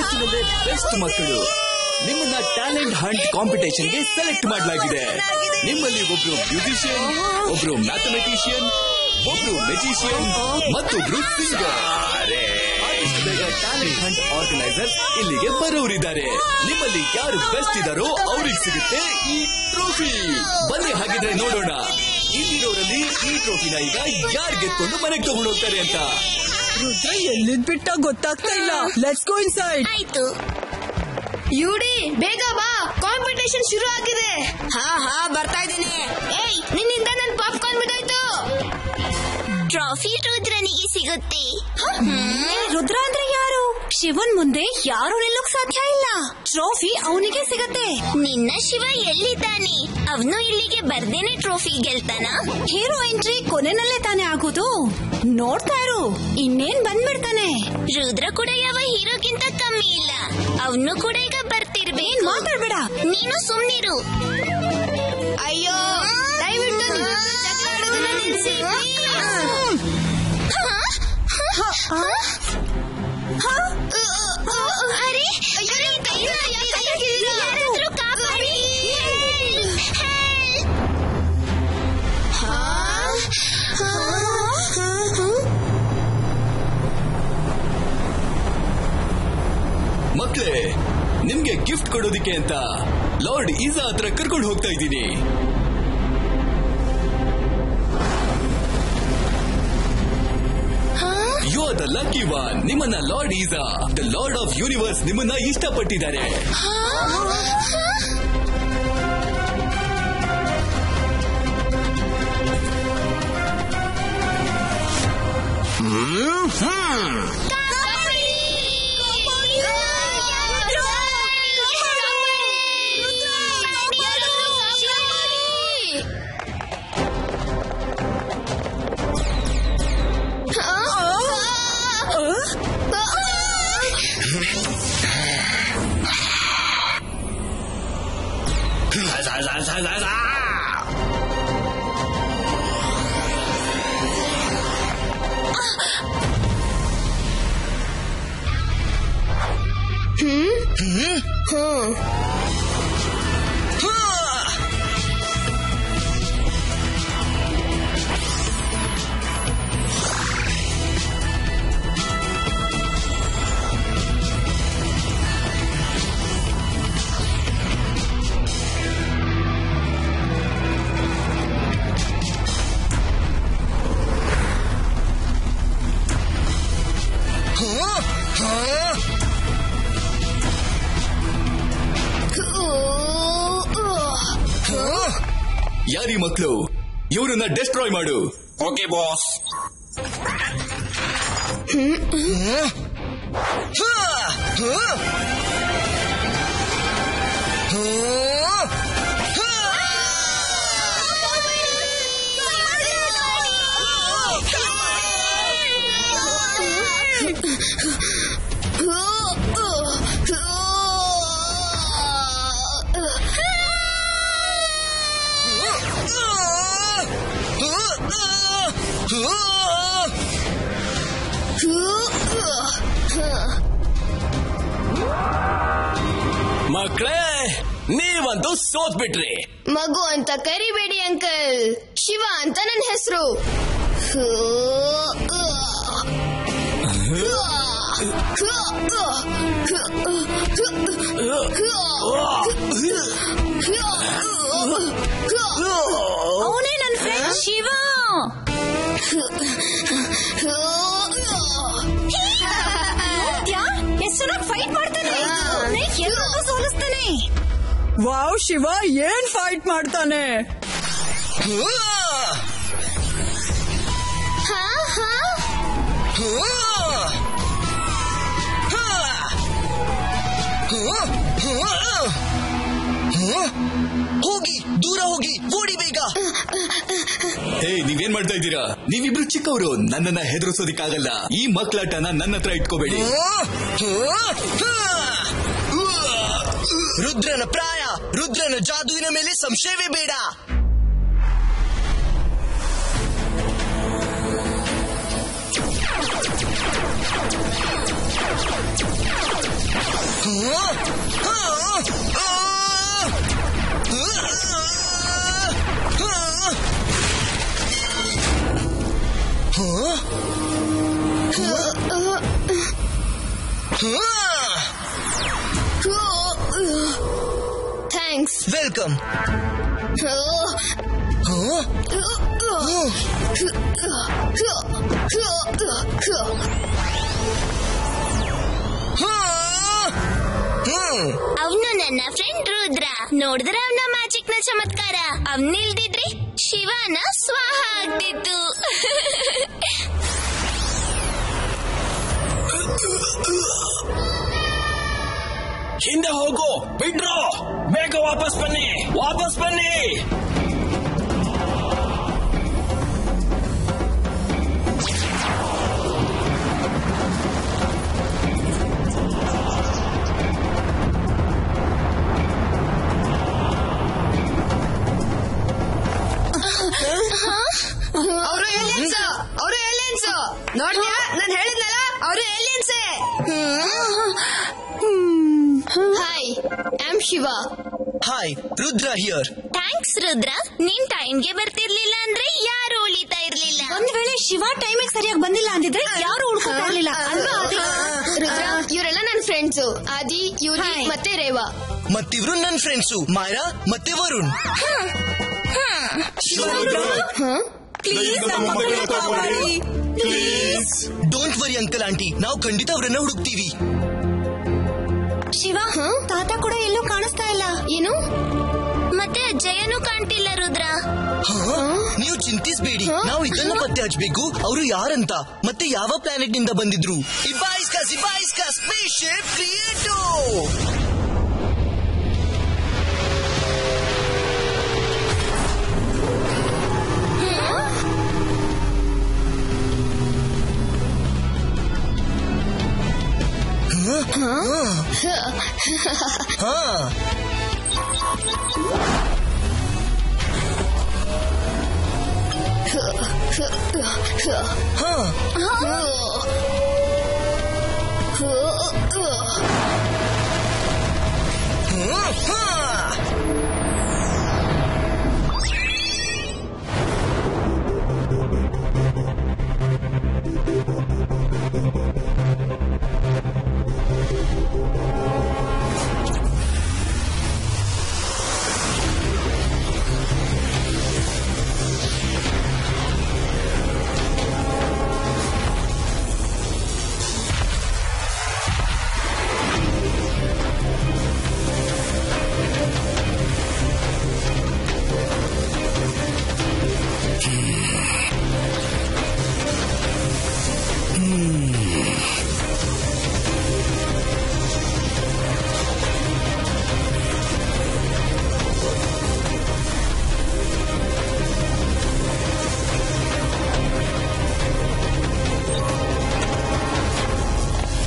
ವಯಸ್ಸಿನಲ್ಲೇ ಬೆಸ್ಟ್ ಮಕ್ಕಳು. ನಿಮ್ಮನ್ನ ಟ್ಯಾಲೆಂಟ್ ಹಂಟ್ ಕಾಂಪಿಟೇಷನ್ಗೆ ಸೆಲೆಕ್ಟ್ ಮಾಡಲಾಗಿದೆ. ನಿಮ್ಮಲ್ಲಿ ಒಬ್ರು ಬ್ಯೂಟಿಷಿಯನ್, ಒಬ್ರು ಮ್ಯಾಥಮೆಟಿಷಿಯನ್, ಒಬ್ರು ಮೆಜಿಷಿಯನ್ ಮತ್ತೊಬ್ರು ಸಿಂಗರ್. ಬೇಗ ಟ್ಯಾಲೆಂಟ್ ಹಂಟ್ ಆರ್ಗನೈಸರ್ ಇಲ್ಲಿಗೆ ಬರೋರಿದ್ದಾರೆ. ನಿಮ್ಮಲ್ಲಿ ಯಾರು ಬೆಸ್ಟ್ ಇದಾರೋ ಅವ್ರಿಗೆ ಸಿಗುತ್ತೆ ಈ ಟ್ರೋಫಿ. ಬನ್ನಿ ಹಾಗಿದ್ರೆ ನೋಡೋಣ ಇಲ್ಲಿರೋರಲ್ಲಿ ಈ ಟ್ರೋಫಿನ ಈಗ ಯಾರು ಗೆದ್ಕೊಂಡು ಮನೆಗೆ ತಗೊಂಡು ಹೋಗ್ತಾರೆ ಅಂತ. ರುದ್ರ ಎಲ್ಲಿದ್ ಬಿಟ್ಟ ಗೊತ್ತಾಗ್ತಾ ಇಲ್ಲ. Let's go inside. ಆಯ್ತು ಯುಡಿ, ಬೇಗ ಬಾ, ಕಾಂಪಿಟೇಷನ್ ಶುರು ಆಗಿದೆ. ಹಾ ಬರ್ತಾ ಇದ್ದೀನಿ. ಏಯ್, ನಿನ್ನಿಂದ ನನ್ ಪಾಪ್ಕಾರ್ನ್ ಬಿದ್ದಾಯ್ತು. ಟ್ರಾಫಿ ರುದ್ರನಿಗೆ ಸಿಗುತ್ತೆ. ರುದ್ರ ಅಂದ್ರೆ ಯಾರು? ಶಿವನ್ ಮುಂದೆ ಯಾರು ನಿಲ್ಲೋಕ್ ಸಾಧ್ಯ ಇಲ್ಲ. ಟ್ರೋಫಿ ಅವನಿಗೆ ಸಿಗತ್ತೆ. ನಿನ್ನ ಶಿವ ಎಲ್ಲಿದ್ದಾನೆ? ಅವನು ಇಲ್ಲಿಗೆ ಬರ್ದೇನೆ ಟ್ರೋಫಿ ಗೆಲ್ತಾನ? ಹೀರೋ ಎಂಟ್ರಿ ಕೊನೆನಲ್ಲೇ ತಾನೇ ಆಗೋದು. ನೋಡ್ತಾ ಇರು, ಇನ್ನೇನ್ ಬಂದ್ಬಿಡ್ತಾನೆ. ರುದ್ರ ಕೂಡ ಯಾವ ಹೀರೋಗಿಂತ ಕಮ್ಮಿ ಇಲ್ಲ. ಅವನು ಕೂಡ ಈಗ ಬರ್ತಿರ್ಬೇಕು. ಮಾತಾಡ್ಬೇಡ, ನೀನು ಸುಮ್ನಿರು. ಅಯ್ಯೋ, ದಯವಿಟ್ಟು ಜಗಳ ಆಡೋದನ್ನ ನಿಲ್ಸಿ. ಅರೆ, ಯಾರಾದ್ರೂ ಕಾಪಾಡಿ. ಮಕ್ಕಳೇ, ನಿಮ್ಗೆ ಗಿಫ್ಟ್ ಕೊಡೋದಿಕ್ಕೆ ಅಂತ ಲಾರ್ಡ್ ಈಸಾ ಹತ್ರ ಕರ್ಕೊಂಡು ಹೋಗ್ತಾ ಇದ್ದೀನಿ. You are the lucky one. ನಿಮ್ಮನ್ನ ಲಾರ್ಡ್ ಈಸಾ, ದ ಲಾರ್ಡ್ ಆಫ್ ಯೂನಿವರ್ಸ್, ನಿಮ್ಮನ್ನ ಇಷ್ಟಪಟ್ಟಿದ್ದಾರೆ. ಯಾರಿ ಮಕ್ಕಳು, ಇವ್ರನ್ನ ಡೆಸ್ಟ್ರಾಯ್ ಮಾಡು. Okay boss. ಮಕ್ಕಳೇ, ನೀವಂತೂ ಸೋತ್ ಬಿಟ್ರಿ. ಮಗು ಅಂತ ಕರಿಬೇಡಿ ಅಂಕಲ್. ಶಿವ ಅಂತ ನನ್ನ ಹೆಸರು. ಅವನೇ ನನ್ನ ಫ್ರೆಂಡ್ ಶಿವ. ಎಷ್ಟು ಫೈಟ್ ಮಾಡ್ತಾನೆ, ಎಲ್ಲರೂ ಸೋಲಿಸ್ತಾನೆ. ವಾವ್, ಶಿವ ಏನ್ ಫೈಟ್ ಮಾಡ್ತಾನೆ. ಹೋಗಿ, ದೂರ ಹೋಗಿ, ಓಡಿ ಬೇಗ. ಹೇ, ನೀವೇನ್ ಮಾಡ್ತಾ ಇದ್ದೀರಾ? ನೀವಿಬ್ರು ಚಿಕ್ಕವರು, ನನ್ನನ್ನ ಹೆದರಿಸೋದಿಕ್ಕಾಗಲ್ಲ. ಈ ಮಕ್ಕಳಾಟನ ನನ್ನ ಹತ್ರ ಇಟ್ಕೋಬೇಡಿ. ರುದ್ರನ ಪ್ರಾಯ, ರುದ್ರನ ಜಾದುವಿನ ಮೇಲೆ ಸಂಶಯವೇ ಬೇಡ. ಥ್ಯಾಂಕ್ಸ್. ವೆಲ್ಕಮ್. ಅವನು ನನ್ನ ಫ್ರೆಂಡ್ ರುದ್ರ. ನೋಡಿದ್ರ ಅವನ ಮ್ಯಾಜಿಕ್ ನ ಚಮತ್ಕಾರ. ಅವನಿಲ್ದಿದ್ರೆ ಶಿವನ ಸ್ವಾಹ ಆಗ್ತಿತ್ತು. ಹಿಂದೆ ಹೋಗು, ಬಿಡ್ರೋ, ಬೇಗ ವಾಪಸ್ ಬನ್ನಿ, ವಾಪಸ್ ಬನ್ನಿ. ಅವರು ಏಲಿಯನ್ಸ್ ನೋಡ್ದ್ಯಾ, ನಾನು ಹೇಳಿದ್ನಲ್ಲ, ಅವರು ಏಲಿಯನ್ಸೇ. Hi, I am Shiva. Hi, Rudra here. Thanks Rudra. ನೀನ್ ಟೈಮ್ಗೆ ಬರ್ತಿರ್ಲಿಲ್ಲ ಅಂದ್ರೆ ಯಾರು ಉಳಿತಾ ಇರ್ಲಿಲ್ಲ. ಒಂದ್ ವೇಳೆ ಶಿವ ಟೈಮಿಗೆ ಸರಿಯಾಗಿ ಬಂದಿಲ್ಲ ಅಂದಿದ್ರೆ ಯಾರು ಉಳ್ಕೊತಾ ಇರ್ಲಿಲ್ಲ ಅಲ್ವಾ? ರುದ್ರ, ಇವರೆಲ್ಲ ನನ್ನ ಫ್ರೆಂಡ್ಸು. ಆದಿ, ಯೂರಿ ಮತ್ತೆ ರೇವಾ. ಮತ್ತಿವ್ರು ನನ್ನ ಫ್ರೆಂಡ್ಸು ಮೈರಾ ಮತ್ತೆ Varun. Don't worry uncle aunty, ನಾವು ಖಂಡಿತ ಅವರನ್ನ ಹುಡುಕ್ತೀವಿ. ಶಿವ, ತಾತ ಕೂಡ ಎಲ್ಲೂ ಕಾಣಿಸ್ತಾ ಇಲ್ಲ. ಏನು? ಮತ್ತೆ ಅಜ್ಜಯ್ಯನೂ ಕಾಣ್ತಿಲ್ಲ ರುದ್ರ. ನೀವು ಚಿಂತಿಸಬೇಡಿ, ನಾವು ಇದನ್ನ ಪತ್ತೆ ಹಚ್ಚಬೇಕು. ಅವರು ಯಾರಂತ ಮತ್ತೆ ಯಾವ ಪ್ಲಾನೆಟ್ ನಿಂದ ಬಂದಿದ್ರು. ಇಬಾಯಿಸ್ಕಾ ಸ್ಪೇಸ್‌ಶಿಪ್ ಕ್ರಿಯೇಟೋ.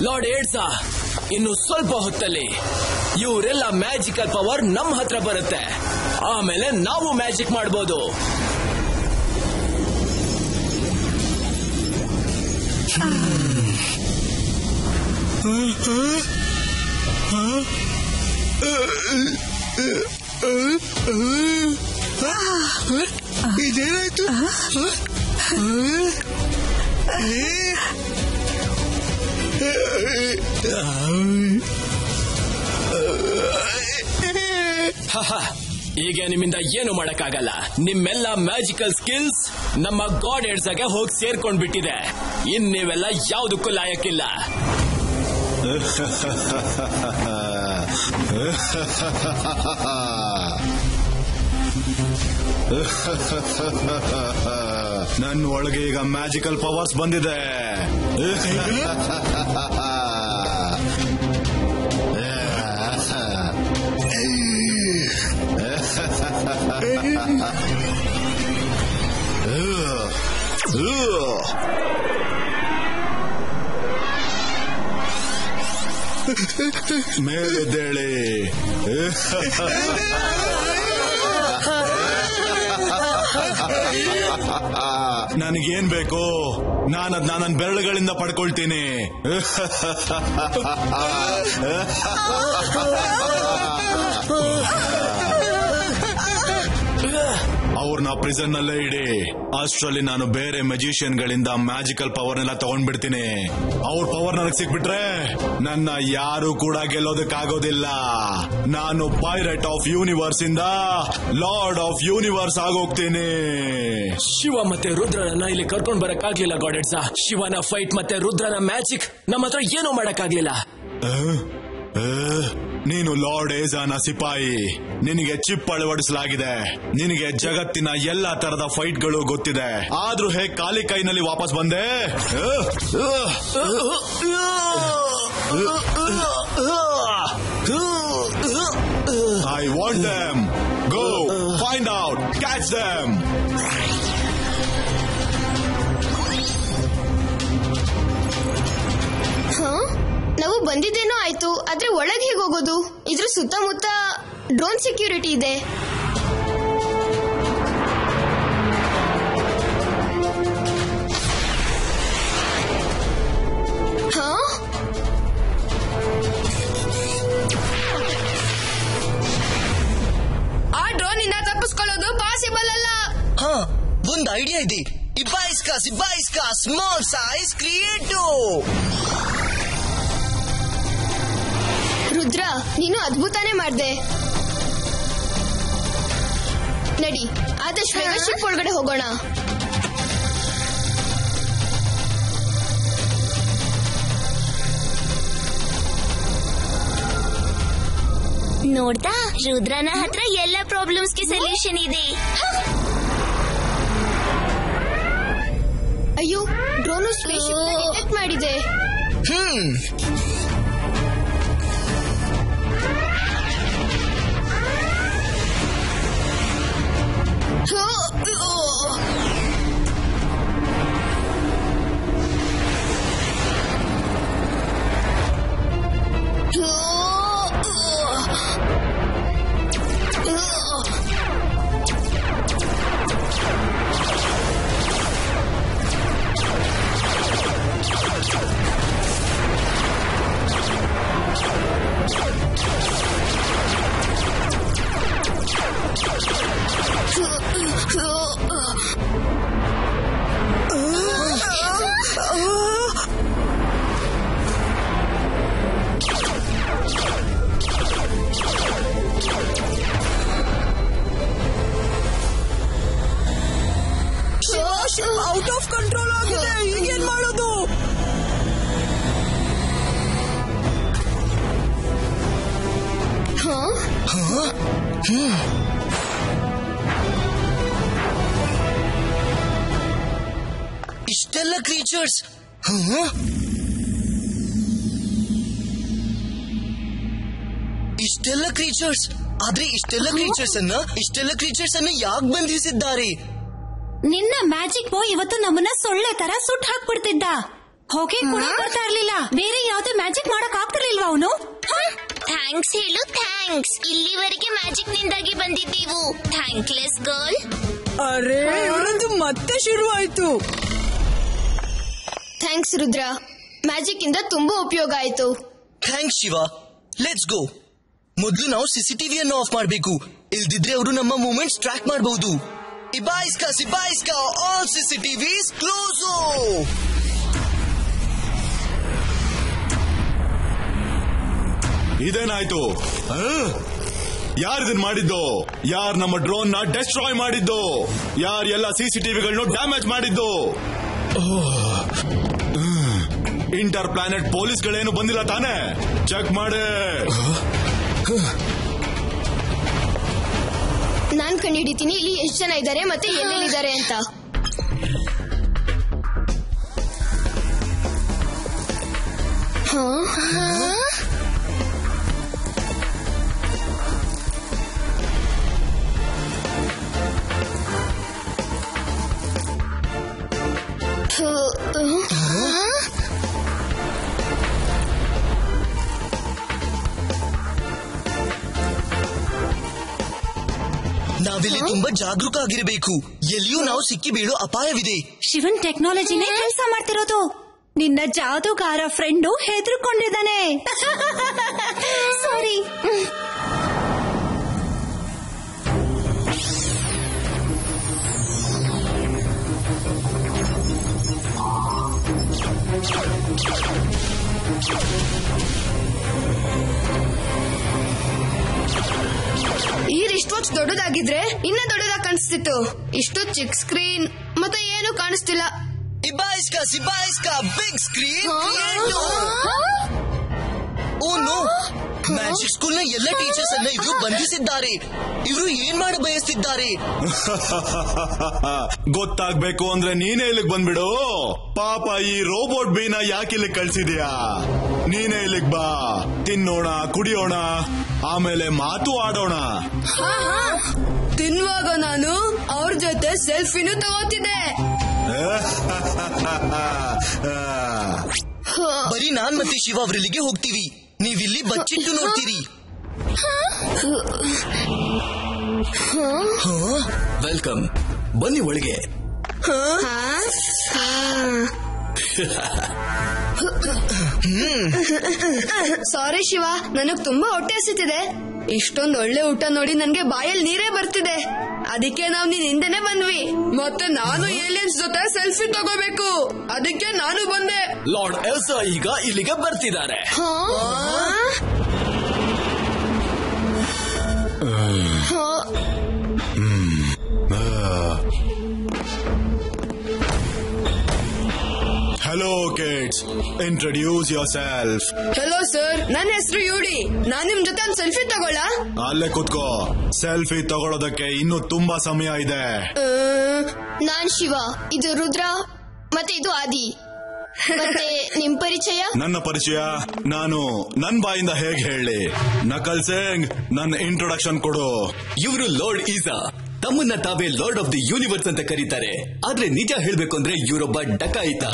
ಲಾರ್ಡ್ ಏಡ್ಸಾ, ಇನ್ನು ಸ್ವಲ್ಪ ಹೊತ್ತಲ್ಲಿ ಇವರೆಲ್ಲ ಮ್ಯಾಜಿಕಲ್ ಪವರ್ ನಮ್ಮ ಹತ್ರ ಬರುತ್ತೆ. ಆಮೇಲೆ ನಾವು ಮ್ಯಾಜಿಕ್ ಮಾಡಬಹುದು. ಇದೇನಾಯ್ತು? ಈಗ ನಿಮ್ಮಿಂದ ಏನು ಮಾಡಕ್ಕಾಗಲ್ಲ. ನಿಮ್ಮೆಲ್ಲ ಮ್ಯಾಜಿಕಲ್ ಸ್ಕಿಲ್ಸ್ ನಮ್ಮ ಗಾಡ್ ಏಡ್ಸಾಗೆ ಹೋಗಿ ಸೇರ್ಕೊಂಡ್ಬಿಟ್ಟಿದೆ. ಇನ್ ನೀವೆಲ್ಲ ಯಾವುದಕ್ಕೂ ಲಾಯಕ್ಕಿಲ್ಲ. ನನ್ನ ಒಳಗೆ ಈಗ ಮ್ಯಾಜಿಕಲ್ ಪವರ್ಸ್ ಬಂದಿದೆ. ಮೇಲೆದ್ದೇಳಿ. ನನಗೇನ್ ಬೇಕು ನಾನದ್ ನನ್ನ ಬೆರಳುಗಳಿಂದ ಪಡ್ಕೊಳ್ತೀನಿ. ಅವ್ರನ್ನ ಪ್ರಿಸನ್ ನಲ್ಲೇ ಇಡಿ. ಅಷ್ಟರಲ್ಲಿ ನಾನು ಬೇರೆ ಮ್ಯಾಜಿಷಿಯನ್ ಗಳಿಂದ ಮ್ಯಾಜಿಕಲ್ ಪವರ್ನೆಲ್ಲ ತಗೊಂಡ್ಬಿಡ್ತೀನಿ. ಅವ್ರ ಪವರ್ ನನಗೆ ಸಿಕ್ಬಿಟ್ರೆ ನನ್ನ ಯಾರು ಕೂಡ ಗೆಲ್ಲೋದಕ್ಕಾಗೋದಿಲ್ಲ. ನಾನು ಪೈರಟ್ ಆಫ್ ಯೂನಿವರ್ಸ್ ಇಂದ ಲಾರ್ಡ್ ಆಫ್ ಯೂನಿವರ್ಸ್ ಆಗೋಗ್ತೀನಿ. ಶಿವ ಮತ್ತೆ ರುದ್ರನ ಇಲ್ಲಿ ಕರ್ಕೊಂಡ್ ಬರಕ್ ಆಗ್ಲಿಲ್ಲ ಗಾಡೆಡ್ಸ. ಶಿವನ ಫೈಟ್ ಮತ್ತೆ ರುದ್ರನ ಮ್ಯಾಜಿಕ್ ನಮ್ಮ ಹತ್ರ ಏನೂ ಮಾಡಕ್ ಆಗ್ಲಿಲ್ಲ. ನೀನು ಲಾರ್ಡ್ ಏಜಾನ ಸಿಪಾಯಿ. ನಿನಗೆ ಚಿಪ್ ಅಳವಡಿಸಲಾಗಿದೆ. ನಿನಗೆ ಜಗತ್ತಿನ ಎಲ್ಲಾ ತರದ ಫೈಟ್ಗಳು ಗೊತ್ತಿದೆ. ಆದ್ರೂ ಹೇಗ್ ಖಾಲಿ ಕೈನಲ್ಲಿ ವಾಪಸ್ ಬಂದೆ? I want them. Go find out, catch them. ನಾವು ಬಂದಿದ್ದೇನೋ ಆಯ್ತು, ಆದ್ರೆ ಒಳಗೆ ಹೇಗೆ ಹೋಗೋದು? ಇದ್ರ ಸುತ್ತಮುತ್ತ ಡ್ರೋನ್ ಸೆಕ್ಯೂರಿಟಿ ಇದೆ. ಆ ಡ್ರೋನ್ ಇಂದ ತಪ್ಪಿಸ್ಕೊಳ್ಳೋದು ಪಾಸಿಬಲ್ ಅಲ್ಲ. ಒಂದ್ ಐಡಿಯಾ ಇದೆ. ಇಬಾಯಿಸ್ಕಾ ಸ್ಮಾಲ್ ಸೈಜ್ ಕ್ರಿಯೇಟೋ. ರುದ್ರ, ನೀನು ಅದ್ಭುತನೇ ಮಾಡ್ದೆ. ನಡಿ, ಆದಷ್ಟು ಬೇಗ ಶಿಪ್ ಒಳಗಡೆ ಹೋಗೋಣ. ನೋಡ್ದಾ, ರುದ್ರನ ಹತ್ರ ಎಲ್ಲ ಪ್ರಾಬ್ಲಮ್ಸ್ಗೆ ಸೊಲ್ಯೂಷನ್ ಇದೆ. ಅಯ್ಯೋ, ಡ್ರೋನು ಸ್ಪೇಸ್ ಡಿಟೆಕ್ಟ್ ಮಾಡಿದೆ. ಔಟ್ ಆಫ್ ಕಂಟ್ರೋಲ್ ಆಗಿದೆ. ಈಗೇನ್ ಮಾಡೋದು? ಇಷ್ಟೆಲ್ಲ ಕ್ರೀಚರ್ಸ್. ಆದ್ರೆ ಇಷ್ಟೆಲ್ಲ ಕ್ರೀಚರ್ಸ್ ಅನ್ನ ಯಾಕೆ ಬಂಧಿಸಿದ್ದಾರೆ? ನಿನ್ನ ಮ್ಯಾಜಿಕ್ ಬಾಯ್ ಇವತ್ತು ನಮ್ಮನ್ನ ಸೊಳ್ಳೆ ತರ ಸುಟ್ಟು ಹಾಕ್ಬಿಡ್ತಿದ್ದ. ಹೊಗೆ ಕೂಡ ಬರ್ತಾ ಇರ್ಲಿಲ್ಲ. ಬೇರೆ ಯಾವ್ದು ಮ್ಯಾಜಿಕ್ ಮಾಡಕ್ ಆಗ್ತಿರ್ಲಿಲ್ವಾ ಅವನು? ಥ್ಯಾಂಕ್ಸ್ ಹೇಳು, ಥ್ಯಾಂಕ್ಸ್. ಇಲ್ಲಿವರೆಗೆ ಮ್ಯಾಜಿಕ್ ನಿಂದಾಗಿ ಬಂದಿದ್ದೀವು. Thankless girl. ಅರೆ, ಇವರದ್ದು ಮತ್ತೆ ಶುರುವಾಯ್ತು. ಥ್ಯಾಂಕ್ಸ್ ರುದ್ರ, ಮ್ಯಾಜಿಕ್ ಇಂದ ತುಂಬಾ ಉಪಯೋಗ ಆಯ್ತು. ಥ್ಯಾಂಕ್ಸ್ ಶಿವ. Let's go. ಮೊದಲು ನಾವು ಸಿಸಿಟಿವಿಯನ್ನು ಆಫ್ ಮಾಡಬೇಕು. ಇಲ್ದಿದ್ರೆ ಅವರು ನಮ್ಮ ಮೂವ್ಮೆಂಟ್ಸ್ ಟ್ರ್ಯಾಕ್ ಮಾಡಬಹುದು. ಇಬಾಯಿಸ್ಕಾ ಆಲ್ ಸಿಸಿಟಿವಿಸ್ ಕ್ಲೋಸ್. ಇದೇನಾಯ್ತು? ಯಾರಿದನ್ ಮಾಡಿದ್ದು? ಯಾರು ನಮ್ಮ ಡ್ರೋನ್ ನ ಡೆಸ್ಟ್ರಾಯ್ ಮಾಡಿದ್ದು? ಯಾರು ಎಲ್ಲ ಸಿಸಿಟಿವಿಗಳನ್ನು ಡ್ಯಾಮೇಜ್ ಮಾಡಿದ್ದು? ಇಂಟರ್ ಪ್ಲಾನೆಟ್ ಪೊಲೀಸ್ಗಳೇನು ಬಂದಿಲ್ಲ ತಾನೆ? ಚೆಕ್ ಮಾಡೆ. ನಾನ್ ಕಂಡುಹಿಡಿತೀನಿ ಇಲ್ಲಿ ಎಷ್ಟು ಜನ ಇದ್ದಾರೆ ಮತ್ತೆ ಎಲ್ಲೆಲ್ಲಿದ್ದಾರೆ ಅಂತ. ನಾವಿಲ್ಲಿ ತುಂಬಾ ಜಾಗರೂಕ ಆಗಿರಬೇಕು. ಎಲ್ಲಿಯೂ ನಾವು ಸಿಕ್ಕಿ ಬೀಳೋ ಅಪಾಯವಿದೆ. ಶಿವನ್ ಟೆಕ್ನಾಲಜಿನೇ ಕೆಲಸ ಮಾಡ್ತಿರೋದು. ನಿನ್ನ ಜಾದೂಗಾರ ಫ್ರೆಂಡು ಹೆದರ್ಕೊಂಡಿದ್ದಾನೆ. ಸಾರಿ. ಈ ರಿಸ್ಟ್ ವಾಚ್ ದೊಡ್ಡದಾಗಿದ್ರೆ ಇನ್ನ ದೊಡ್ಡದಾಗಿ ಕಾಣಿಸ್ತಿತ್ತು. ಇಷ್ಟು ಚಿಕ್ಕ ಸ್ಕ್ರೀನ್ ಮತ್ತೆ ಏನು ಕಾಣಿಸ್ತಿಲ್ಲ. ಸಿಬಾಯಿಸ್ಕಾ big screen. Oh no, magic school ನ ಎಲ್ಲ ಟೀಚರ್ಸ್ ಅನ್ನ ಇವರು ಬಂಧಿಸಿದ್ದಾರೆ. ಇವರು ಏನ್ ಮಾಡ ಬಯಸ್ತಿದ್ದಾರೆ? ಗೊತ್ತಾಗ್ಬೇಕು ಅಂದ್ರೆ ನೀನೇ ಇಲ್ಲಿಗೆ ಬಂದ್ಬಿಡು. ಪಾಪ ಈ ರೋಬೋಟ್ ಬೀನ ಯಾಕೆ ಇಲ್ಲಿಗೆ ಕಳ್ಸಿದ್ಯಾ? ನೀನೇ ಇಲ್ಲಿಗೆ ಬಾ, ತಿನ್ನೋಣ, ಕುಡಿಯೋಣ, ಆಮೇಲೆ ಮಾತು ಆಡೋಣ. ತಿನ್ನುವಾಗ ನಾನು ಅವ್ರ ಜೊತೆ ಸೆಲ್ಫಿನೂ ತಗೋತಿದ್ದೆ. ಬರೀ ನಾನ್ ಮತ್ತೆ ಶಿವ ಅವರಲ್ಲಿಗೆ ಹೋಗ್ತೀವಿ. ನೀವಿಲ್ಲಿ ಬಚ್ಚಿಟ್ಟು ನೋಡ್ತೀರಿ. ವೆಲ್ಕಮ್, ಬನ್ನಿ ಒಳಗೆ. ಸಾರಿ ಶಿವ, ನನಗ್ ತುಂಬಾ ಹೊಟ್ಟೆ ಹಸಿತಿದೆ. ಇಷ್ಟೊಂದು ಒಳ್ಳೆ ಊಟ ನೋಡಿ ನನ್ಗೆ ಬಾಯಲ್ಲಿ ನೀರೇ ಬರ್ತಿದೆ. ಅದಕ್ಕೆ ನಾವ್ ನಿನ್ ಹಿಂದೆನೆ ಬಂದ್ವಿ. ಮತ್ತೆ ನಾನು ಏಲಿಯನ್ಸ್ ಜೊತೆ ಸೆಲ್ಫಿ ತಗೋಬೇಕು, ಅದಕ್ಕೆ ನಾನು ಬಂದೆ. ಲಾರ್ಡ್ ಎಲ್ಸಾ ಈಗ ಇಲ್ಲಿಗೆ ಬರ್ತಿದ್ದಾರೆ. Hello kids, introduce your self. Hello sir, ನನ್ನ ಹೆಸರು ಯೂಡಿ. ನಾನ್ ನಿಮ್ ಜೊತೆ ಒಂದು ಸೆಲ್ಫಿ ತಗೊಳ್ಳ? ಅಲ್ಲೇ ಕೂತ್ಕೋ. ಸೆಲ್ಫಿ ತಗೊಳ್ಳೋದಕ್ಕೆ ಇನ್ನೂ ತುಂಬಾ ಸಮಯ ಇದೆ. ನಾನ್ ಶಿವ, ಇದು ರುದ್ರ, ಮತ್ತೆ ಇದು ಆದಿ. ಮತ್ತೆ ನಿಮ್ ಪರಿಚಯ? ನನ್ನ ಪರಿಚಯ ನಾನು ನನ್ ಬಾಯಿಂದ ಹೇಗೆ ಹೇಳಿ? ನಕಲ್ ಸಿಂಗ್, ನನ್ನ ಇಂಟ್ರೊಡಕ್ಷನ್ ಕೊಡು. ಇವರು ಲಾರ್ಡ್ ಈಸಾ. ತಮ್ಮನ್ನ ತಾವೇ ಲಾರ್ಡ್ ಆಫ್ ದಿ ಯೂನಿವರ್ಸ್ ಅಂತ ಕರೀತಾರೆ. ಆದ್ರೆ ನಿಜ ಹೇಳ್ಬೇಕು ಅಂದ್ರೆ ಇವರೊಬ್ಬ ಡಕಾಯಿತ,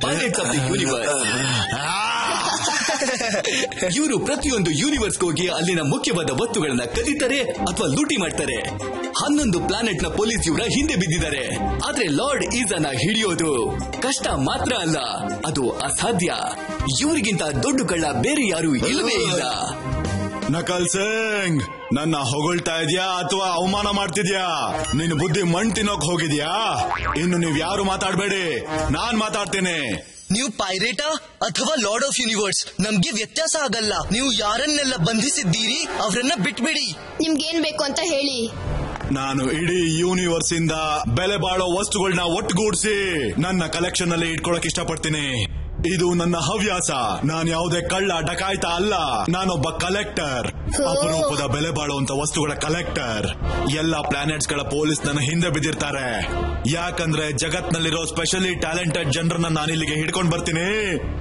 ಪೈರೇಟ್ಸ್ ಆಫ್ ದಿ ಯೂನಿವರ್ಸ್. ಇವರು ಪ್ರತಿಯೊಂದು ಯೂನಿವರ್ಸ್ ಹೋಗಿ ಅಲ್ಲಿನ ಮುಖ್ಯವಾದ ವಸ್ತುಗಳನ್ನ ಕದೀತಾರೆ ಅಥವಾ ಲೂಟಿ ಮಾಡ್ತಾರೆ. 11 ಪ್ಲಾನೆಟ್ ನ ಪೊಲೀಸ್ ಇವರ ಹಿಂದೆ ಬಿದ್ದಿದ್ದಾರೆ. ಆದ್ರೆ ಲಾರ್ಡ್ ಈಸಾನ ಹಿಡಿಯೋದು ಕಷ್ಟ ಮಾತ್ರ ಅಲ್ಲ, ಅದು ಅಸಾಧ್ಯ. ಇವರಿಗಿಂತ ದೊಡ್ಡ ಕಳ್ಳ ಬೇರೆ ಯಾರು ಇಲ್ಲವೇ ಇಲ್ಲ. ನಕಲ್ ಸಿಂಗ್, ನನ್ನ ಹೊಗಳ್ತಾ ಇದೆಯಾ ಅಥವಾ ಅವಮಾನ ಮಾಡ್ತಿದ್ಯಾ? ನಿನ್ನ ಬುದ್ಧಿ ಮಣ್ ತಿನ್ನೋಕ್ ಹೋಗಿದ್ಯಾ? ಇನ್ನು ನೀವ್ ಯಾರು ಮಾತಾಡ್ಬೇಡಿ, ನಾನ್ ಮಾತಾಡ್ತೇನೆ. ನೀವು ಪೈರೇಟಾ ಅಥವಾ ಲಾರ್ಡ್ ಆಫ್ ಯೂನಿವರ್ಸ್ ನಮ್ಗೆ ವ್ಯತ್ಯಾಸ ಆಗಲ್ಲ. ನೀವು ಯಾರನ್ನೆಲ್ಲ ಬಂಧಿಸಿದ್ದೀರಿ ಅವರನ್ನ ಬಿಟ್ಬಿಡಿ. ನಿಮ್ಗೇನ್ ಬೇಕು ಅಂತ ಹೇಳಿ. ನಾನು ಇಡೀ ಯೂನಿವರ್ಸ್ ಇಂದ ಬೆಲೆ ಬಾಳೋ ವಸ್ತುಗಳನ್ನ ಒಟ್ಟುಗೂಡಿಸಿ ನನ್ನ ಕಲೆಕ್ಷನ್ ಅಲ್ಲಿ ಇಟ್ಕೊಳಕ್ ಇಷ್ಟಪಡ್ತೀನಿ. ಇದು ನನ್ನ ಹವ್ಯಾಸ. ನಾನು ಯಾವುದೇ ಕಳ್ಳ ಡಕಾಯ್ತ ಅಲ್ಲ, ನಾನೊಬ್ಬ ಕಲೆಕ್ಟರ್. ಅಪರೂಪದ ಬೆಲೆ ಬಾಳುವಂತ ವಸ್ತುಗಳ ಕಲೆಕ್ಟರ್. ಎಲ್ಲಾ ಪ್ಲಾನೆಟ್ಸ್ ಗಳ ಪೊಲೀಸ್ ನನ್ನ ಹಿಂದೆ ಬಿದ್ದಿರ್ತಾರೆ. ಯಾಕಂದ್ರೆ ಜಗತ್ನಲ್ಲಿರೋ ಸ್ಪೆಷಲಿ ಟ್ಯಾಲೆಂಟೆಡ್ ಜನರನ್ನ ನಾನು ಇಲ್ಲಿಗೆ ಹಿಡ್ಕೊಂಡು ಬರ್ತೀನಿ.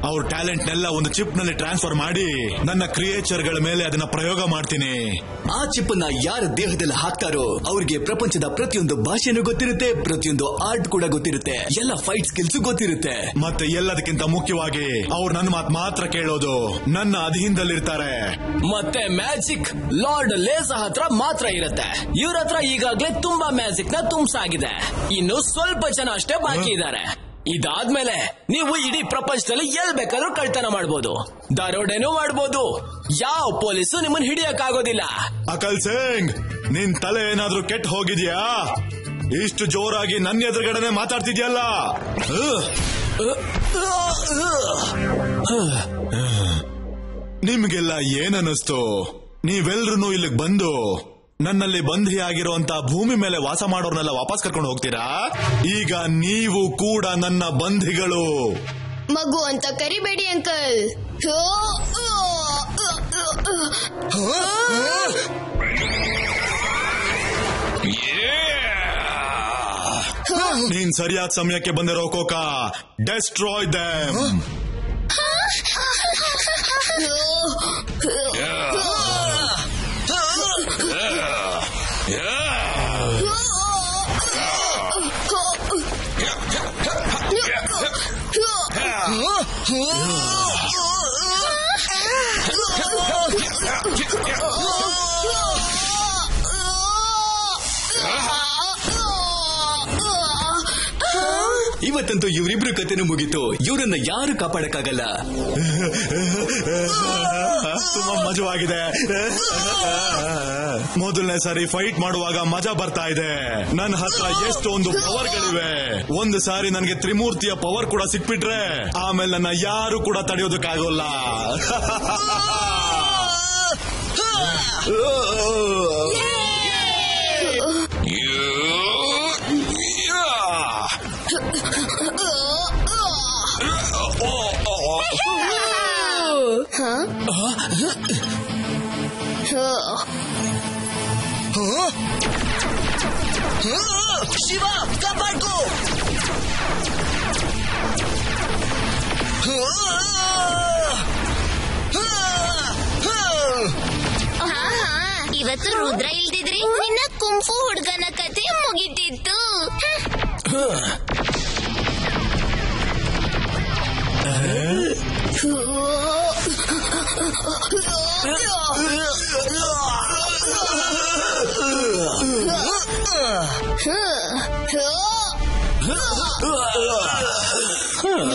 ಅವ್ರ ಟ್ಯಾಲೆಂಟ್ ನೆಲ್ಲ ಒಂದು ಚಿಪ್ ನಲ್ಲಿ ಟ್ರಾನ್ಸ್ಫರ್ ಮಾಡಿ ನನ್ನ ಕ್ರಿಯೇಚರ್ ಗಳ ಮೇಲೆ ಅದನ್ನ ಪ್ರಯೋಗ ಮಾಡ್ತೀನಿ. ಆ ಚಿಪ್ ಅನ್ನ ಯಾರ ದೇಹದಲ್ಲಿ ಹಾಕ್ತಾರೋ ಅವ್ರಿಗೆ ಪ್ರಪಂಚದ ಪ್ರತಿಯೊಂದು ಭಾಷೆನೂ ಗೊತ್ತಿರುತ್ತೆ, ಪ್ರತಿಯೊಂದು ಆರ್ಟ್ ಕೂಡ ಗೊತ್ತಿರುತ್ತೆ, ಎಲ್ಲ ಫೈಟ್ ಸ್ಕಿಲ್ಸ್ ಗೊತ್ತಿರುತ್ತೆ. ಮತ್ತೆ ಎಲ್ಲದಕ್ಕಿಂತ ಮುಖ್ಯವಾಗಿ ಅವ್ರು ನನ್ನ ಮಾತು ಮಾತ್ರ ಕೇಳೋದು, ನನ್ನ ಅಧೀನದಲ್ಲಿರ್ತಾರೆ. ಮತ್ತೆ ಮ್ಯಾಜಿಕ್ ಲಾರ್ಡ್ ಲೇಸಾ ಹತ್ರ ಮಾತ್ರ ಇರುತ್ತೆ. ಇವ್ರ ಹತ್ರ ಈಗಾಗ್ಲೇ ತುಂಬಾ ಮ್ಯಾಜಿಕ್ ನ ತುಂಬಿಸಾಗಿದೆ. ಇನ್ನು ಸ್ವಲ್ಪ ಜನ ಅಷ್ಟೇ ಬಾಕಿ ಇದ್ದಾರೆ. ಇದಾದ್ಮೇಲೆ ನೀವು ಇಡೀ ಪ್ರಪಂಚದಲ್ಲಿ ಎಲ್ ಬೇಕಾದ್ರೂ ಕಳ್ತನ ಮಾಡಬಹುದು, ದರೋಡೆನೂ ಮಾಡಬಹುದು. ಯಾವ ಪೊಲೀಸು ನಿಮ್ಮನ್ನ ಹಿಡಿಯಕ್ಕಾಗೋದಿಲ್ಲ. ಅಕಲ್ ಸಿಂಗ್, ನಿನ್ ತಲೆ ಏನಾದ್ರೂ ಕೆಟ್ಟ ಹೋಗಿದ್ಯಾ? ಇಷ್ಟು ಜೋರಾಗಿ ನನ್ನ ಎದುರುಗಡೆನೆ ಮಾತಾಡ್ತಿದ್ಯಲ್ಲ. ನಿಮ್ಗೆಲ್ಲ ಏನನ್ನಿಸ್ತು? ನೀವೆಲ್ರೂ ಇಲ್ಲಿಗೆ ಬಂದು ನನ್ನಲ್ಲಿ ಬಂಧಿಯಾಗಿರುವಂತ ಭೂಮಿ ಮೇಲೆ ವಾಸ ಮಾಡೋರ್ನೆಲ್ಲ ವಾಪಸ್ ಕರ್ಕೊಂಡು ಹೋಗ್ತೀರಾ? ಈಗ ನೀವು ಕೂಡ ನನ್ನ ಬಂಧಿಗಳು. ಮಗು ಅಂತ ಕರಿಬೇಡಿ ಅಂಕಲ್. ನೀನ್ ಸರಿಯಾದ ಸಮಯಕ್ಕೆ ಬಂದಿರೋ ಕೋಕಾ. Destroy them. ಈಗಂತೂ ಇವರಿಬ್ರು ಕತೆನೂ ಮುಗೀತು. ಇವರನ್ನ ಯಾರು ಕಾಪಾಡಕ್ಕಾಗಲ್ಲ. ತುಂಬಾ ಮಜವಾಗಿದೆ. ಮೊದಲನೇ ಸಾರಿ ಫೈಟ್ ಮಾಡುವಾಗ ಮಜಾ ಬರ್ತಾ ಇದೆ. ನನ್ನ ಹತ್ರ ಎಷ್ಟೊಂದು ಪವರ್ಗಳಿವೆ. ಒಂದು ಸಾರಿ ನನಗೆ ತ್ರಿಮೂರ್ತಿಯ ಪವರ್ ಕೂಡ ಸಿಕ್ಬಿಟ್ರೆ ಆಮೇಲೆ ನನ್ನ ಯಾರು ಕೂಡ ತಡೆಯೋದಕ್ಕಾಗೋಲ್ಲ. ಶಿವ ಕಾಪಾಡ್ಕೋ. ಇವತ್ತು ರುದ್ರ ಇಲ್ದಿದ್ರಿ ನಿನ್ನ ಕುಂಫು ಹುಡುಗನ ಕತೆ ಮುಗಿತಿತ್ತು.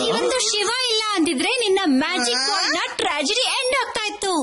ಇವತ್ತು ಶಿವ ಇಲ್ಲ ಅಂದಿದ್ರೆ ನಿನ್ನ ಮ್ಯಾಜಿಕ್ ನ ಟ್ರಾಜಿಡಿ ಎಂಡ್ ಆಗ್ತಾ ಇತ್ತು.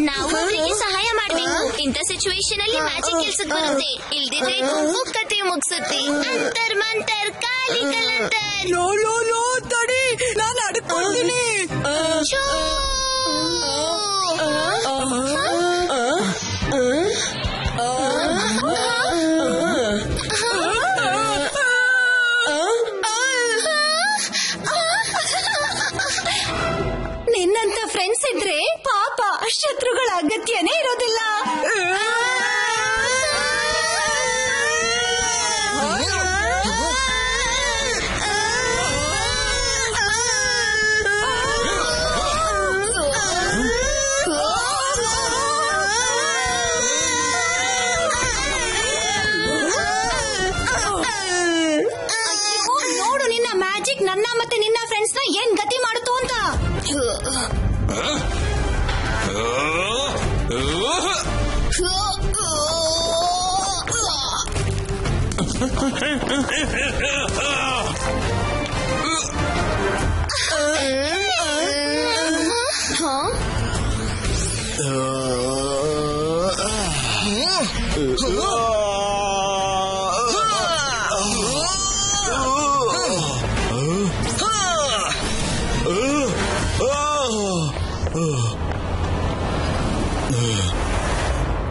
ನಾವು ಅವರಿಗೆ ಸಹಾಯ ಮಾಡಬೇಕು. ಇಂಥ ಸಿಚುವೇಶನ್ ಅಲ್ಲಿ ಮ್ಯಾಜಿಕ್ ಕೆಲ್ಸಕ್ಕೆ ಬರುತ್ತೆ. ಇಲ್ದಿದ್ರೆ ಕುಂಫು ಕತೆ ಮುಗಿಸುತ್ತೆ. ಅಂತರ್ ಮಂತರ್ ಕಾಲಿ ಕಲಂತರ್. ಲೋ ಲೋ ಲೋ ತಡಿ, ನಾನು ಅಡ್ಕೊಳ್ತೀನಿ. ನಿನ್ನಂತ ಫ್ರೆಂಡ್ಸ್ ಇದ್ರೆ ಪಾಪ ಶತ್ರುಗಳ ಅಗತ್ಯನೇ ಇರೋದಿಲ್ಲ. ನೋಡು ನಿನ್ನ ಮ್ಯಾಜಿಕ್ ನನ್ನ ಮತ್ತೆ ನಿನ್ನ ಫ್ರೆಂಡ್ಸ್ ನ ಏನ್ ಗತಿ ಮಾಡುತ್ತೋ ಅಂತ.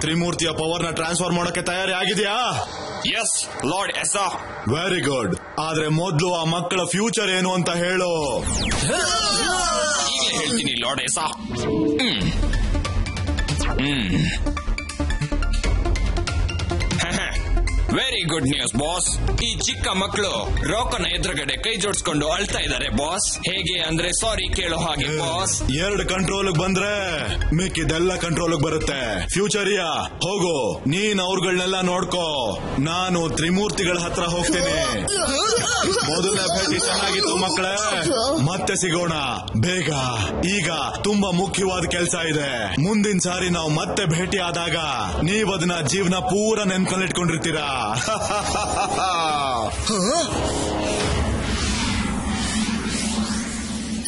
ತ್ರಿಮೂರ್ತಿಯ ಪವರ್ ನ ಟ್ರಾನ್ಸ್ಫರ್ ಮಾಡೋಕೆ ತಯಾರಿ ಆಗಿದೆಯಾ? Yes lord yes. Very good. ಆದ್ರೆ ಮೊದಲು ಆ ಮಕ್ಕಳ ಫ್ಯೂಚರ್ ಏನು ಅಂತ ಹೇಳು. ಈಗಲೇ ಹೇಳ್ತೀನಿ lord yes. Very good news boss. ಈ ಚಿಕ್ಕ ಮಕ್ಕಳು ರಾಕನ ಎದುರುಗಡೆ ಕೈ ಜೋಡಿಸ್ಕೊಂಡು ಅಳ್ತಾ ಇದ್ದಾರೆ ಬಾಸ್. ಹೇಗೆ ಅಂದ್ರೆ ಸಾರಿ ಕೇಳೋ ಹಾಗೆ ಬಾಸ್. 2 ಕಂಟ್ರೋಲ್ ಬಂದ್ರೆ ಮಿಕ್ಕಿದೆಲ್ಲ ಕಂಟ್ರೋಲ್ ಬರುತ್ತೆ. ಫ್ಯೂಚರಿಯಾ ಹೋಗು, ನೀನ್ ಅವ್ರಗಳನ್ನೆಲ್ಲ ನೋಡ್ಕೋ. ನಾನು ತ್ರಿಮೂರ್ತಿಗಳ ಹತ್ರ ಹೋಗ್ತೀನಿ. ಮೊದಲನೇ ಭೇಟಿ ಚೆನ್ನಾಗಿತ್ತು ಮಕ್ಕಳೇ, ಮತ್ತೆ ಸಿಗೋಣ ಬೇಗ. ಈಗ ತುಂಬಾ ಮುಖ್ಯವಾದ ಕೆಲಸ ಇದೆ. ಮುಂದಿನ ಸಾರಿ ನಾವು ಮತ್ತೆ ಭೇಟಿ ಆದಾಗ ನೀವ್ ಅದನ್ನ ಜೀವನ ಪೂರ ನೆನ್ಕೊಂಡಿಟ್ಕೊಂಡಿರ್ತೀರಾ.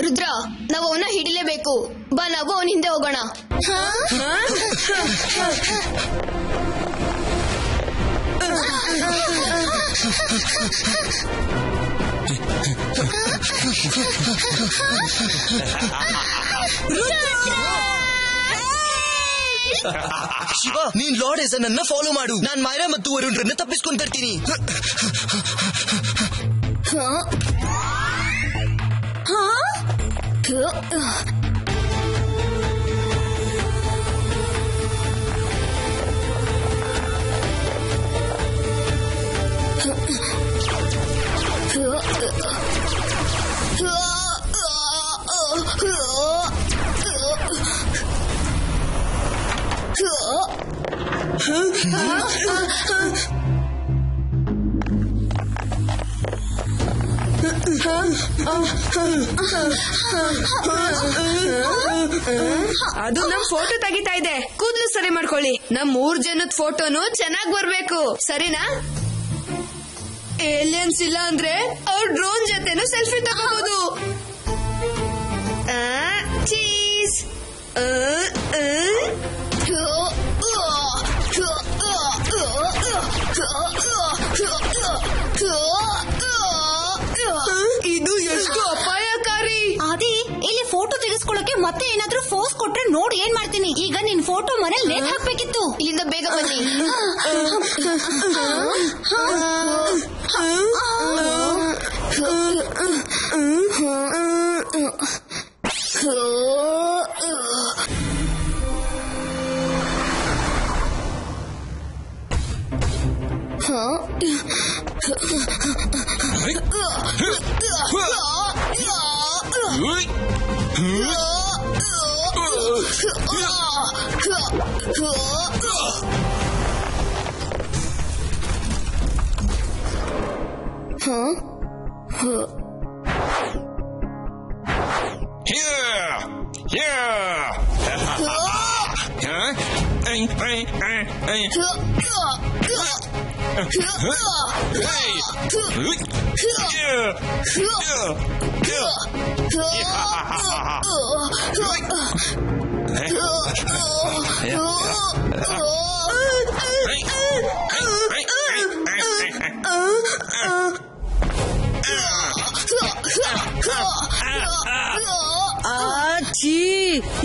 ರುದ್ರ, ನಾವು ಅವನ ಹಿಡಿಲೇಬೇಕು. ಬಾ, ನಾವು ಅವನ ಹಿಂದೆ ಹೋಗೋಣ. ಶಿವ, ನೀನ್ ಲಾರ್ಡ್ ಎಸ್ ನನ್ನ ಫಾಲೋ ಮಾಡು. ನಾನ್ ಮೈರಾ ಮತ್ತು ವರುಣ್ರನ್ನ ತಪ್ಪಿಸ್ಕೊಂಡ್ ತರ್ತೀನಿ. ಅದು ನಮ್ ಫೋಟೋ ತೆಗಿತಾ ಇದೆ. ಕೂದಲು ಸರಿ ಮಾಡ್ಕೊಳ್ಳಿ. ನಮ್ 3 ಜನದ ಫೋಟೋನು ಚೆನ್ನಾಗ್ ಬರ್ಬೇಕು, ಸರಿನಾ? ಏಲಿಯನ್ಸ್ ಇಲ್ಲ ಅಂದ್ರೆ ಅವ್ರ ಡ್ರೋನ್ ಜೊತೆನೂ ಸೆಲ್ಫಿ ತಗೋಬಹುದು. ಚೀಸ್. ಇದು ಎಷ್ಟು ಅಪಾಯಕಾರಿ. ಅದೇ ಇಲ್ಲಿ ಫೋಟೋ ತೆಗೆಸ್ಕೊಳ್ಳೋಕೆ ಮತ್ತೆ ಏನಾದ್ರೂ ಫೋರ್ಸ್ ಕೊಟ್ರೆ ನೋಡಿ ಏನ್ ಮಾಡ್ತೀನಿ. ಈಗ ನಿನ್ ಫೋಟೋ ಮನೇಲಿ ನೇತ್ ಹಾಕ್ಬೇಕಿತ್ತು. ಇಲ್ಲಿಂದ ಬೇಗ ಬನ್ನಿ.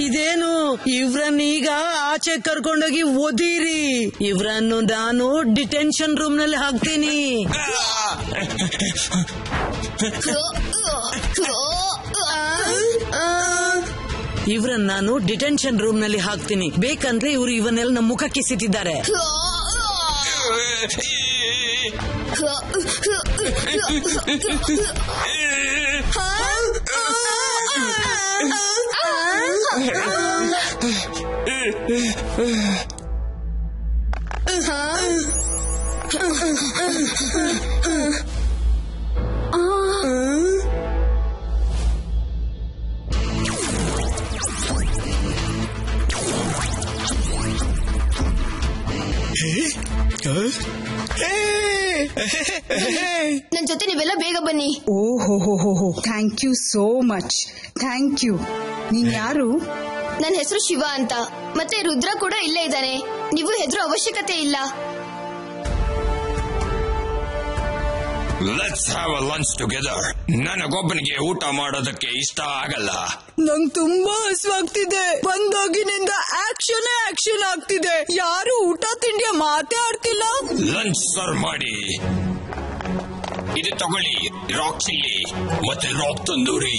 ಇದೇನು, ಇವ್ರನ್ನೀಗ ಆಚೆ ಕರ್ಕೊಂಡೋಗಿ ಓದಿರಿ. ಇವ್ರನ್ನು ನಾನು ಡಿಟೆನ್ಷನ್ ರೂಮ್ ನಲ್ಲಿ ಹಾಕ್ತೀನಿ. ಇವ್ರನ್ನ ನಾನು ಡಿಟೆನ್ಷನ್ ರೂಮ್ ನಲ್ಲಿ ಹಾಕ್ತೀನಿ. ಬೇಕಂದ್ರೆ ಇವ್ರು ಇವನ್ನೆಲ್ಲ ನಮ್ಮ ಮುಖಕ್ಕೆ ಸಿಟ್ಟಿದ್ದಾರೆ. ನನ್ ಜೊತೆ ನೀವೆಲ್ಲ ಬೇಗ ಬನ್ನಿ. ಓಹೋ, thank you so much. Thank you. ನೀನ್ ಯಾರು? ನನ್ನ ಹೆಸರು ಶಿವ ಅಂತ. ಮತ್ತೆ ರುದ್ರ ಕೂಡ ಇಲ್ಲೇ ಇದ್ದಾನೆ. ನೀವು ಹೆದರೋ ಅವಶ್ಯಕತೆ ಇಲ್ಲ. Let's have a lunch together. ನನಗೊಬ್ಬನಿಗೆ ಊಟ ಮಾಡೋದಕ್ಕೆ ಇಷ್ಟ ಆಗಲ್ಲ. ನಂಗ್ ತುಂಬಾ ಹಸುವಾಗ್ತಿದೆ. ಬಂದಾಗಿನಿಂದ ಆಕ್ಷನ್ ಆಗ್ತಿದೆ. ಯಾರು ಊಟ ತಿಂಡಿಯ ಮಾತೇ ಆಡ್ತಿಲ್ಲ. ಲಂಚ್ ಸರ್ವ್ ಮಾಡಿ. ಇದು ತಗೊಳ್ಳಿ, ರಾಕ್ ಚಿಲ್ಲಿ ಮತ್ತೆ rock tandoori.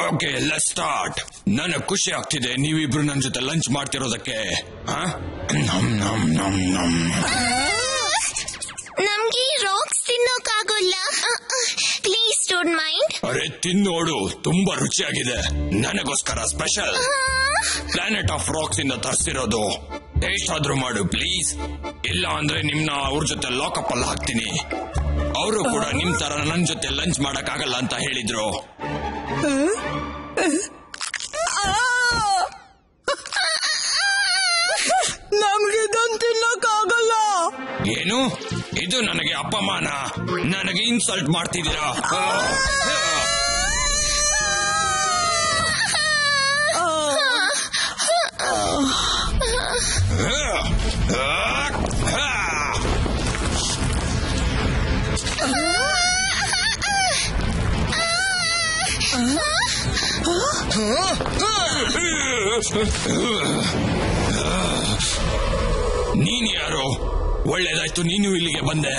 Okay, let's start. ನನಗೆ ಖುಷಿ ಆಗ್ತಿದೆ ನೀವಿಬ್ರು ನನ್ನ ಜೊತೆ ಲಂಚ್ ಮಾಡ್ತಿರೋದಕ್ಕೆ. ನಮ್ಗೆ ರಾಕ್ಸ್ ತಿನ್ನೋಕ್ಕಾಗೋಲ್ಲ. Please don't mind. ಅರೆ ತಿನ್ನೋಡು, ತುಂಬಾ ರುಚಿಯಾಗಿದೆ. ನನಗೋಸ್ಕರ ಸ್ಪೆಷಲ್ ಪ್ಲಾನೆಟ್ ಆಫ್ ರಾಕ್ಸ್ ಇಂದ ತರಿಸಿರೋದು. ಟೇಸ್ಟ್ ಆದ್ರೂ ಮಾಡು ಪ್ಲೀಸ್. ಇಲ್ಲ ಅಂದ್ರೆ ನಿಮ್ನ ಅವ್ರ ಜೊತೆ ಲಾಕಪ್ ಅಲ್ಲಿ ಹಾಕ್ತೀನಿ. ಅವರು ಕೂಡ ನಿಮ್ ತರ ನನ್ ಜೊತೆ ಲಂಚ್ ಮಾಡಕ್ ಆಗಲ್ಲ ಅಂತ ಹೇಳಿದ್ರು. ನಮ್ಗೆ ಇದೊಂದು ತಿನ್ನಕ್ಕಾಗಲ್ಲ. ಏನು ಇದು? ನನಗೆ ಅಪಮಾನ. ನನಗೆ ಇನ್ಸಲ್ಟ್ ಮಾಡ್ತಿದ್ದೀರಾ? ನೀನ್ ಯಾರು? ಒಳ್ಳೇದಾಯ್ತು ನೀನು ಇಲ್ಲಿಗೆ ಬಂದೆ.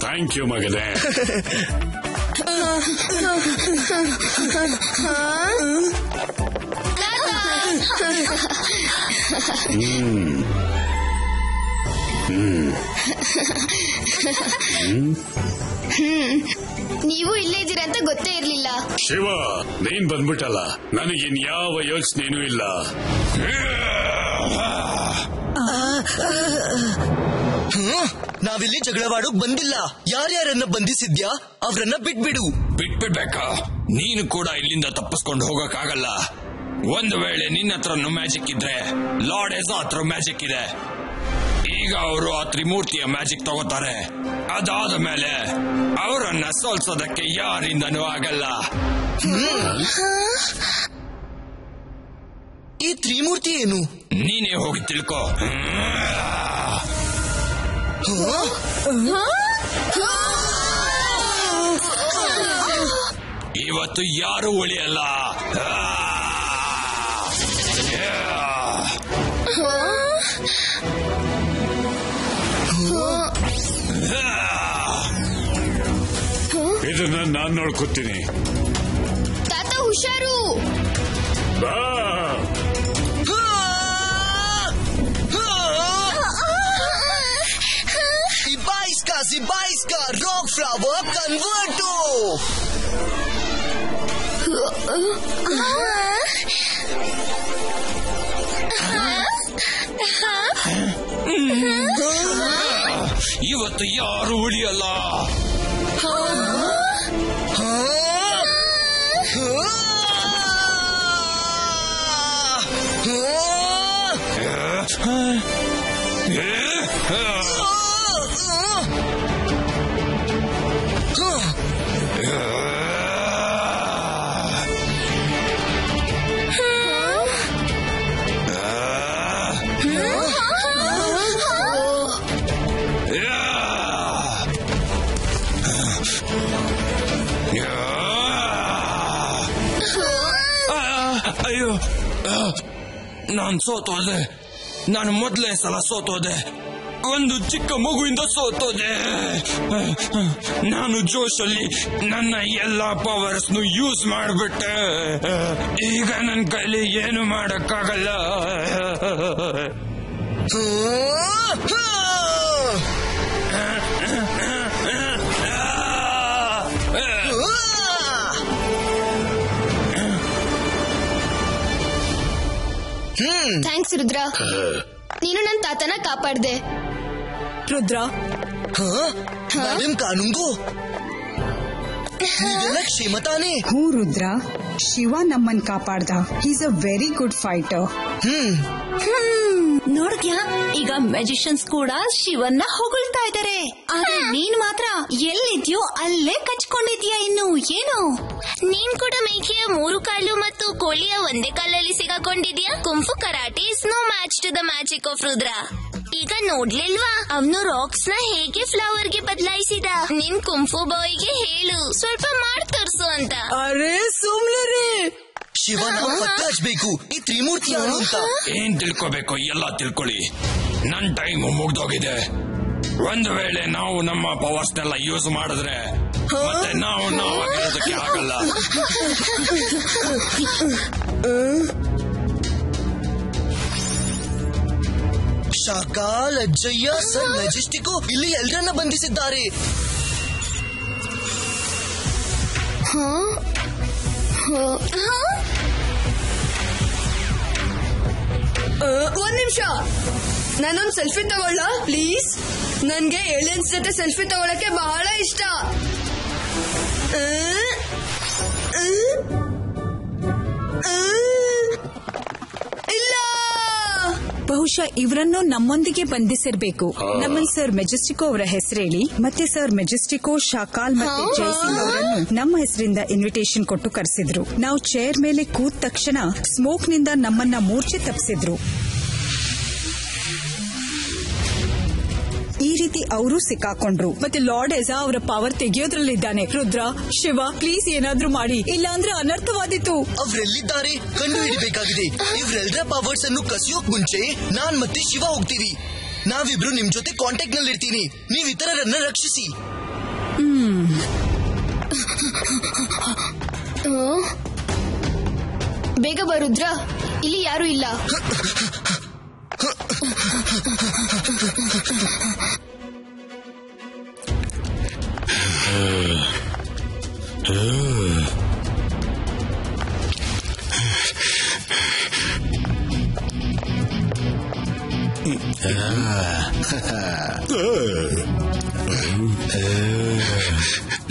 ಥ್ಯಾಂಕ್ ಯು ಮಗನೇ. ನೀವು ಇಲ್ಲೇ ಇದ್ದೀರಾ ಅಂತ ಗೊತ್ತೇ ಇರ್ಲಿಲ್ಲ. ಶಿವ, ನೀನ್ ಬಂದ್ಬಿಟ್ಟಲ್ಲ, ನನಗಿನ್ಯಾವ ಯೋಚನೆನೂ ಇಲ್ಲ. ನಾವಿಲ್ಲಿ ಜಗಳವಾಡೋಕ್ ಬಂದಿಲ್ಲ. ಯಾರ್ಯಾರನ್ನ ಬಂಧಿಸಿದ್ಯಾ ಅವ್ರನ್ನ ಬಿಟ್ಬಿಡು. ಬಿಟ್ಬಿಡ್ಬೇಕಾ? ನೀನು ಕೂಡ ಇಲ್ಲಿಂದ ತಪ್ಪಿಸ್ಕೊಂಡು ಹೋಗಕ್ಕಾಗಲ್ಲ. ಒಂದು ವೇಳೆ ನಿನ್ನ ಹತ್ರನು ಮ್ಯಾಜಿಕ್ ಇದ್ರೆ ಲಾರ್ಡ್ ಎಜಾ ಹತ್ರ ಮ್ಯಾಜಿಕ್ ಇದೆ. ಈಗ ಅವರು ಆ ತ್ರಿಮೂರ್ತಿಯ ಮ್ಯಾಜಿಕ್ ತಗೋತಾರೆ. ಅದಾದ ಮೇಲೆ ಅವರನ್ನ ಸೋಲ್ಸೋದಕ್ಕೆ ಯಾರಿಂದನೂ ಆಗಲ್ಲ. ಈ ತ್ರಿಮೂರ್ತಿ ಏನು? ನೀನೇ ಹೋಗಿ ತಿಳ್ಕೊ. ಇವತ್ತು ಯಾರು ಉಳಿಯಲ್ಲ. ಇದನ್ನ ನಾನ್ ನೋಡ್ಕೊತೀನಿ. ತಾತ ಹುಷಾರು. ಬಾ. Ibaiska, rock flower, converto. ಇವತ್ತು ಯಾರು ಉಳಿಯಲ್ಲ. ಅಯ್ಯೋ, ನಾನು ಸೋತೋದೆ. ನಾನು ಮೊದಲೇ ಸಲ ಸೋತೋದೆ. ಒಂದು ಚಿಕ್ಕ ಮಗುವಿಂದ ಸೋತೋದೆ. ನಾನು ಜೋಶಲ್ಲಿ ನನ್ನ ಎಲ್ಲಾ ಪವರ್ಸ್ನು ಯೂಸ್ ಮಾಡಿಬಿಟ್ಟೆ. ಈಗ ನನ್ನ ಕೈಲಿ ಏನು ಮಾಡಕ್ಕಾಗಲ್ಲ. ಥ್ಯಾಂಕ್ಸ್ ರುದ್ರ, ನೀನು ನನ್ನ ತಾತನ ಕಾಪಾಡ್ದೆ. ರುದ್ರ, ಕಾನೂನ್ಗೋ ಕ್ಷೇಮ ತಾನೆ? ಹ್ಞೂ ರುದ್ರ, ಶಿವ ನಮ್ಮನ್ ಕಾಪಾಡ್ದ. Is a very good fighter. ನೋಡಿದ್ಯಾ, ಈಗ ಮ್ಯಾಜಿಷಿಯನ್ಸ್ ಕೂಡ ಶಿವನ್ನ ಹೊಗಳ್ತಾ ಇದ್ದಾರೆ. ಆದ್ರೆ ನೀನ್ ಮಾತ್ರ ಎಲ್ಲಿದ್ಯೋ ಅಲ್ಲೇ ಕಚ್ಕೊಂಡಿದ್ಯಾ. ಇನ್ನು ಏನು? ನೀನ್ ಕೂಡ ಮೇಕೆಯ 3 ಕಾಲು ಮತ್ತು ಕೋಳಿಯ ಒಂದೇ ಕಾಲಲ್ಲಿ ಸಿಗಾಕೊಂಡಿದ್ಯಾ. Kung fu karate is no match to the magic of Rudra. ಈಗ ನೋಡ್ಲಿಲ್ವಾ ಅವನು ರಾಕ್ಸ್ ನ ಹೇಗೆ ಫ್ಲವರ್ ಗೆ ಬದಲಾಯಿಸಿದ? ನಿನ್ ಕುಂಫು ಬಾಯ್ಗೆ ಹೇಳು ಸ್ವಲ್ಪ ಮಾಡಿ ತೋರ್ಸು ಅಂತ. ಅರೆ ಸುಮ್ನೆ ಶಿವ, ನಾವು ಪತ್ತೆ ಹಚ್ಬೇಕು ಈ ತ್ರಿಮೂರ್ತಿ ಯಾರು ಅಂತ. ಏನ್ ತಿಳ್ಕೋಬೇಕು ಎಲ್ಲ ತಿಳ್ಕೊಳ್ಳಿ. ನನ್ ಟೈಮ್ ಮುಗ್ದೋಗಿದೆ. ಒಂದು ವೇಳೆ ನಾವು ನಮ್ಮ ಪವರ್ಸ್ನೆಲ್ಲ ಯೂಸ್ ಮಾಡಿದ್ರೆ ಮತ್ತೆ ನಾವಾಗಿರೋದಕ್ಕೆ ಆಗಲ್ಲ. ಶಾಕಾಲ್, ಅಜ್ಜಯ್ಯ, ಸರ್ ಮೆಜೆಸ್ಟಿಕ್ ಇಲ್ಲಿ ಎಲ್ಲರನ್ನ ಬಂಧಿಸಿದ್ದಾರೆ. ಒಂದ್ ನಿಮಿಷ, ನಾನೊಂದ್ ಸೆಲ್ಫಿ ತಗೊಳ್ಳ ಪ್ಲೀಸ್? ನನ್ಗೆ ಏಲಿಯನ್ಸ್ ಜೊತೆ ಸೆಲ್ಫಿ ತಗೊಳಕ್ಕೆ ಬಹಳ ಇಷ್ಟ. ಇಲ್ಲ, ಬಹುಶಃ ಇವರನ್ನು ನಮ್ಮೊಂದಿಗೆ ಬಂಧಿಸಿರ್ಬೇಕು. ನಮ್ಮನ್ ಸರ್ ಮೆಜೆಸ್ಟಿಕೋ ಅವರ ಹೆಸರೇಳಿ, ಮತ್ತೆ ಸರ್ ಮೆಜೆಸ್ಟಿಕೋ, ಶಾಕಾಲ್ ಮತ್ತೆ ಜೈಸಿಂಗ್ ಅವರನ್ನು ನಮ್ಮ ಹೆಸರಿಂದ ಇನ್ವಿಟೇಷನ್ ಕೊಟ್ಟು ಕರೆಸಿದ್ರು. ನಾವು ಚೇರ್ ಮೇಲೆ ಕೂತ ತಕ್ಷಣ ಸ್ಮೋಕ್ ನಿಂದ ನಮ್ಮನ್ನ ಮೂರ್ಛೆ ತಪ್ಪಿಸಿದ್ರು. ಈ ರೀತಿ ಅವರು ಸಿಕ್ಕಾಕೊಂಡ್ರು. ಮತ್ತೆ ಲಾರ್ಡ್ ಎಜಾ ಅವರ ಪವರ್ ತೆಗೆಯೋದ್ರಲ್ಲಿದ್ದಾನೆ. ರುದ್ರ, ಶಿವ, ಪ್ಲೀಸ್ ಏನಾದ್ರೂ ಮಾಡಿ, ಇಲ್ಲಾಂದ್ರೆ ಅನರ್ಥವಾದೀತು. ಅವರೆಲ್ಲಿದ್ದಾರೆ ಕಂಡು ಹಿಡಿಬೇಕಾಗಿದೆ. ಇವರೆಲ್ಲರ ಪವರ್ಸ್ ಅನ್ನು ಕಸಿಯೋಕ್ ಮುಂಚೆ ನಾನ್ ಮತ್ತೆ ಶಿವ ಹೋಗ್ತೀವಿ. ನಾವಿಬ್ರು ನಿಮ್ ಜೊತೆ ಕಾಂಟ್ಯಾಕ್ಟ್ ನಲ್ಲಿ ಇರ್ತೀನಿ. ನೀವ್ ಇತರರನ್ನ ರಕ್ಷಿಸಿ. ಬೇಗ ಬರುದ್ರ, ಇಲ್ಲಿ ಯಾರು ಇಲ್ಲ.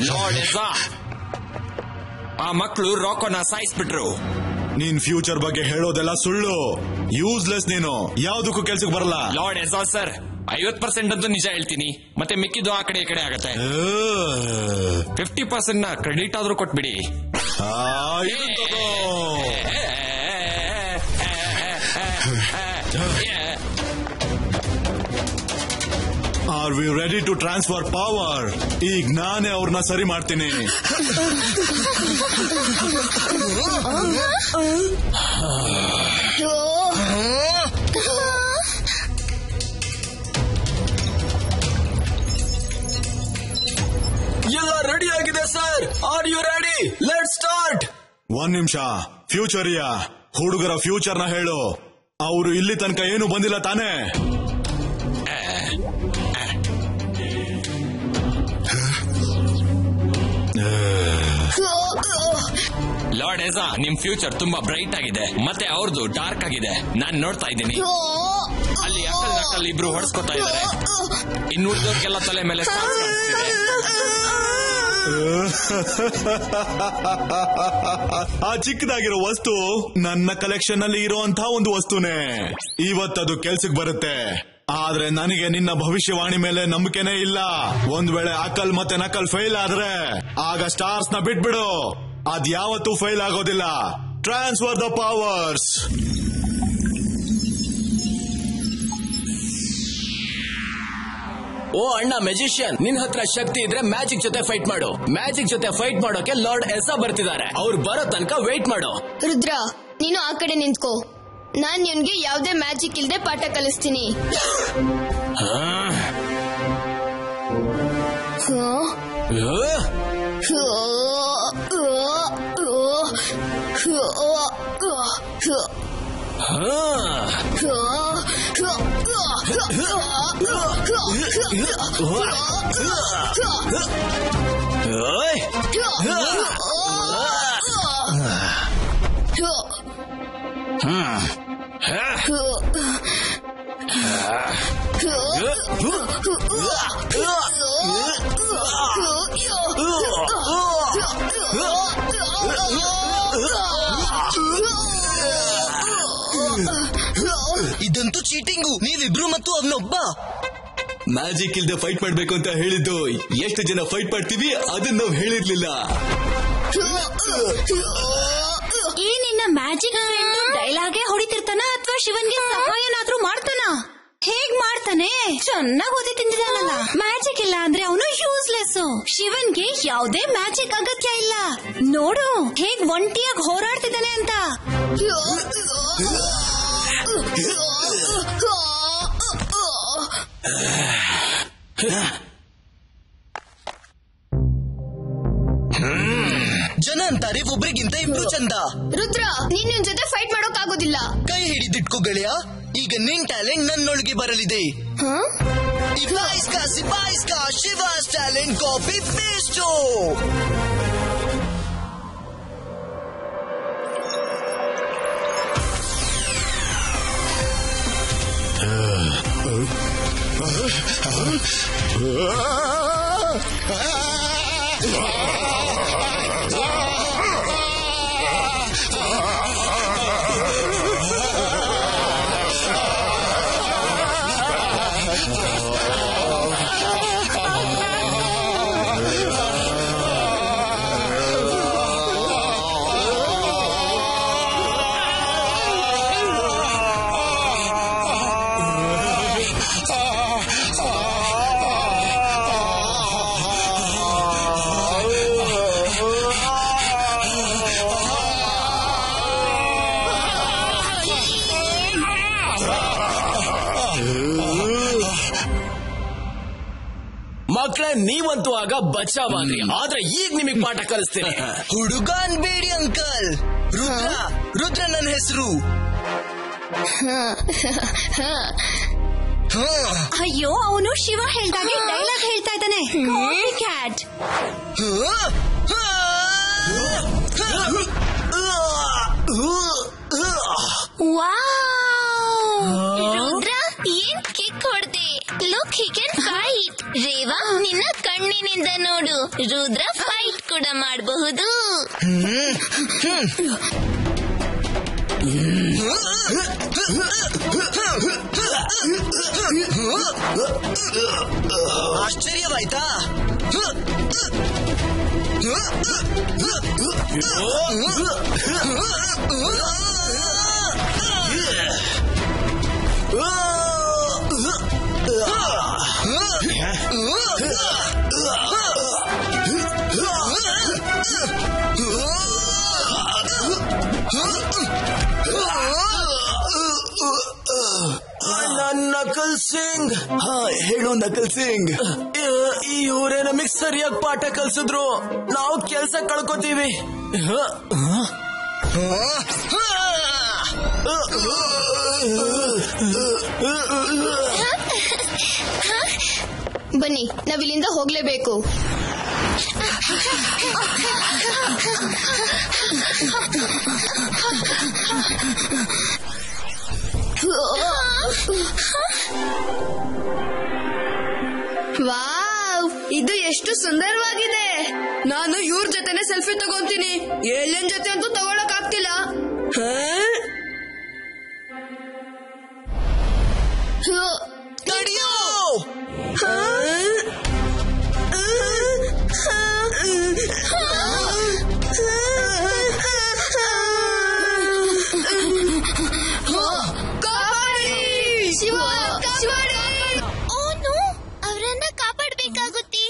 ಲಾರ್ಡ್ ಎಜಾ, ಆ ಮಕ್ಕಳು ರಾಕೋನ ಸಾಯಿಸ್ಬಿಟ್ರು. ನೀನ್ ಫ್ಯೂಚರ್ ಬಗ್ಗೆ ಹೇಳೋದೆಲ್ಲ ಸುಳ್ಳು. ಯೂಸ್ಲೆಸ್ ನೀನು, ಯಾವ್ದಕ್ಕೂ ಕೆಲ್ಸಕ್ಕೆ ಬರಲ್ಲ. ಲಾರ್ಡ್ ಎಜಾ ಸರ್, 50% ಅಂತೂ ನಿಜ ಹೇಳ್ತೀನಿ, ಮತ್ತೆ ಮಿಕ್ಕಿದ್ದು ಆ ಕಡೆ ಈ ಕಡೆ ಆಗತ್ತೆ. 50% ಕ್ರೆಡಿಟ್ ಆದ್ರೂ ಕೊಟ್ಬಿಡಿ. Are we ready to transfer power? ಈಗ ನಾನೇ ಅವ್ರನ್ನ ಸರಿ ಮಾಡ್ತೀನಿ. ಎಲ್ಲ ರೆಡಿ ಆಗಿದೆ sir. Are you ready? Let's start. ಒಂದ್ ನಿಮಿಷ, ಫ್ಯೂಚರಿಯಾ ಹುಡುಗರ ಫ್ಯೂಚರ್ನ ಹೇಳು. ಅವರು ಇಲ್ಲಿ ತನಕ ಏನು ಬಂದಿಲ್ಲ ತಾನೇ? ಲಾರ್ಡ್ ಎಜಾ, ನಿಮ್ ಫ್ಯೂಚರ್ ತುಂಬಾ ಬ್ರೈಟ್ ಆಗಿದೆ, ಮತ್ತೆ ಅವ್ರದ್ದು ಡಾರ್ಕ್ ಆಗಿದೆ. ನಾನ್ ನೋಡ್ತಾ ಇದ್ದೀನಿ. ಅಲ್ಲಿ ಅಕ್ಕಲ್ ನಕ್ಕಲ್ ಇಬ್ರು ಹೊಡ್ಸ್ಕೊತಾ ಇದ್ದಾರೆ. ಇನ್ನುಳಿದವ್ರಿಗೆಲ್ಲ ತಲೆ ಮೇಲೆ ಸ್ಟಾರ್ಸ್ ಕಾಣಿಸ್ತಿದೆ. ಆ ಚಿಕ್ಕದಾಗಿರೋ ವಸ್ತು ನನ್ನ ಕಲೆಕ್ಷನ್ ಅಲ್ಲಿ ಇರುವಂತಹ ಒಂದು ವಸ್ತುನೇ. ಇವತ್ತದು ಕೆಲ್ಸಕ್ಕೆ ಬರುತ್ತೆ. ಆದ್ರೆ ನನಗೆ ನಿನ್ನ ಭವಿಷ್ಯವಾಣಿ ಮೇಲೆ ನಂಬಿಕೆನೇ ಇಲ್ಲ. ಒಂದ್ ವೇಳೆ ಅಕಲ್ ಮತ್ತೆ ನಕಲ್ ಫೇಲ್ ಆದ್ರೆ ಆಗ ಸ್ಟಾರ್ಸ್ ನ ಬಿಟ್ಬಿಡು. ಅದ್ಯಾವತ್ತೂ ಫೇಲ್ ಆಗೋದಿಲ್ಲ. Transfer the powers. ಓ ಅಣ್ಣ ಮೆಜಿಷಿಯನ್, ನಿನ್ ಹತ್ರ ಶಕ್ತಿ ಇದ್ರೆ ಮ್ಯಾಜಿಕ್ ಜೊತೆ ಫೈಟ್ ಮಾಡು. ಮ್ಯಾಜಿಕ್ ಜೊತೆ ಫೈಟ್ ಮಾಡೋಕೆ ಲಾರ್ಡ್ ಎಸಾ ಬರ್ತಿದ್ದಾರೆ. ಅವ್ರು ಬರೋ ತನಕ ವೇಟ್ ಮಾಡು. ರುದ್ರ, ನೀನು ಆ ಕಡೆ ನಿಂತ್ಕೋ. ನಾನ್ ನಿನ್ಗೆ ಯಾವ್ದೇ ಮ್ಯಾಜಿಕ್ ಇಲ್ದೆ ಪಾಠ ಕಲಿಸ್ತೀನಿ. ಇದಂತೂ ಚೀಟಿಂಗು. ನೀವಿಬ್ರು ಮತ್ತು ಅವನೊಬ್ಬ. ಮ್ಯಾಜಿಕ್ ಇಲ್ದೆ ಫೈಟ್ ಮಾಡ್ಬೇಕು ಅಂತ ಹೇಳಿದ್ದು. ಎಷ್ಟು ಜನ ಫೈಟ್ ಮಾಡ್ತೀವಿ ಅದನ್ನ ನಾವು ಹೇಳಿರ್ಲಿಲ್ಲ. ಈ ನಿನ್ನ ಮ್ಯಾಜಿಕ್ ಫ್ರೆಂಡ್ ಡೈಲಾಗೆ ಹೊಡಿತಿರ್ತಾನ ಅಥವಾ ಶಿವನ್ಗೆ ಸಹಾಯನಾದ್ರೂ ಮಾಡ್ತಾನ? ಹೇಗ್ ಮಾಡ್ತಾನೆ? ಚೆನ್ನಾಗ್ ಓದಿ ತಿಂದಿದಾನಲ್ಲ. ಮ್ಯಾಜಿಕ್ ಇಲ್ಲ ಅಂದ್ರೆ ಅವನು ಯೂಸ್ಲೆಸ್. ಶಿವನ್ಗೆ ಯಾವುದೇ ಮ್ಯಾಜಿಕ್ ಅಗತ್ಯ ಇಲ್ಲ. ನೋಡು ಹೇಗ್ ಒಂಟಿಯಾಗಿ ಹೋರಾಡ್ತಿದ್ದಾನೆ ಅಂತ. ಜನ ಅಂತಾರೆ ಒಬ್ರಿಗಿಂತ ಇಬ್ರು ಚಂದ. ರುದ್ರ, ನೀನ್ ನಿನ್ ಜೊತೆ ಫೈಟ್ ಮಾಡೋಕ್ ಆಗೋದಿಲ್ಲ. ಕೈ ಹಿಡಿದಿಟ್ಕೋ ಗೆಳೆಯ. ಈಗ ನಿನ್ ಟ್ಯಾಲೆಂಟ್ ನನ್ನೊಳಗೆ ಬರಲಿದೆ. Shivas talent copy paste. ಮಕ್ಕಳೇ, ನೀವಂತೂ ಆಗ ಬಚಾವಾದ್ರಿ, ಆದ್ರೆ ಈಗ ನಿಮಗ್ ಪಾಠ ಕಲಿಸ್ತೀನಿ. ಹುಡುಗ ಅನ್ಬೇಡಿ ಅಂಕಲ್. ರುದ್ರ ನನ್ನ ಹೆಸರು. ಅಯ್ಯೋ, ಅವನು ಶಿವ ಹೇಳ್ದಾಗೆ ಡೈಲಾಗ್ ಹೇಳ್ತಾ ಇದ್ದಾನೆ. ಕ್ಯಾಟ್. ರುದ್ರ, ಏನ್ ಕಿಕ್ ಹೊಡ್ದೆ. Look, he can fight. Reva, ನಿನ್ನ ಕಣ್ಣಿನಿಂದ ನೋಡು, ರುದ್ರ ಫೈಟ್ ಕೂಡ ಮಾಡಬಹುದು. ಆಶ್ಚರ್ಯವಾಯ್ತಾ? ನಕಲ್ ಸಿಂಗ್. ಹೇಳು ನಕಲ್ ಸಿಂಗ್. ಇವರೇ ನಮಗ್ ಸರಿಯಾಗಿ ಪಾಠ ಕಲ್ಸಿದ್ರು, ನಾವು ಕೆಲ್ಸ ಕಳ್ಕೊತೀವಿ. ಬನ್ನಿ, ನಾವಿಲ್ಲಿಂದ ಹೋಗ್ಲೇಬೇಕು. ವಾವ್, ಇದು ಎಷ್ಟು ಸುಂದರವಾಗಿದೆ. ನಾನು ಇವ್ರ ಜೊತೆನೆ ಸೆಲ್ಫಿ ತಗೊಂತೀನಿ. ಏಲಿಯನ್ ಜೊತೆ ಅಂತೂ ತಗೊಳಕ್ ಆಗ್ತಿಲ್ಲ. ತಡಿಯೋ. ಓನು, ಅವರನ್ನ ಕಾಪಾಡಬೇಕಾಗುತ್ತೆ.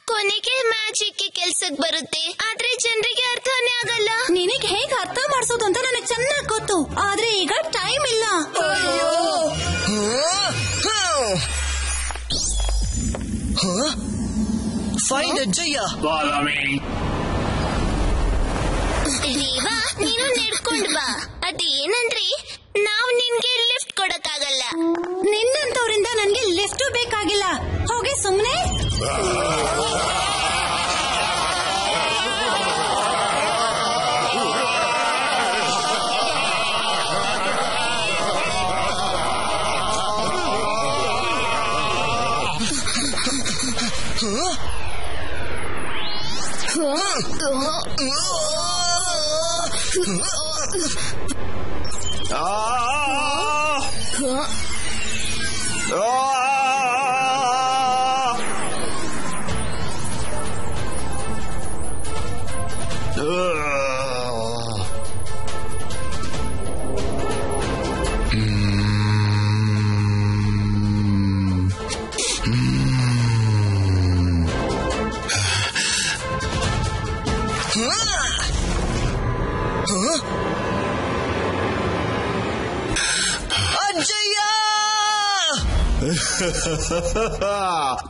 ಕೊನೆಗೆ ಮ್ಯಾಜಿಕ್ ಕೆಲ್ಸಕ್ ಬರುತ್ತೆ, ಆದ್ರೆ ಜನರಿಗೆ ಅರ್ಥನೇ ಆಗಲ್ಲ. ನಿನಗೆ ಹೇಗೆ ಅರ್ಥ ಮಾಡಿಸೋದು ಅಂತ ನನಗೆ ಚೆನ್ನಾಗಿ ಗೊತ್ತು. ಆದ್ರೆ ಈಗ ಟೈಮ್ ಇಲ್ಲ. ಫೈಂಡ್ ಅಜ್ಜಯ್ಯ. ರೇವಾ, ನೀನು ನಡ್ಕೊಂಡ್ ಬಾ. ಅದೇನಂದ್ರೆ ನಾವ್ ನಿನ್ಗೆ ಲಿಫ್ಟ್ ಕೊಡಕ್ಕಾಗಲ್ಲ. ನಿನ್ನಂತವ್ರಿಂದ ನನ್ಗೆ ಲಿಫ್ಟ್ ಬೇಕಾಗಿಲ್ಲ. ಹೋಗಿ ಸುಮ್ನೆ.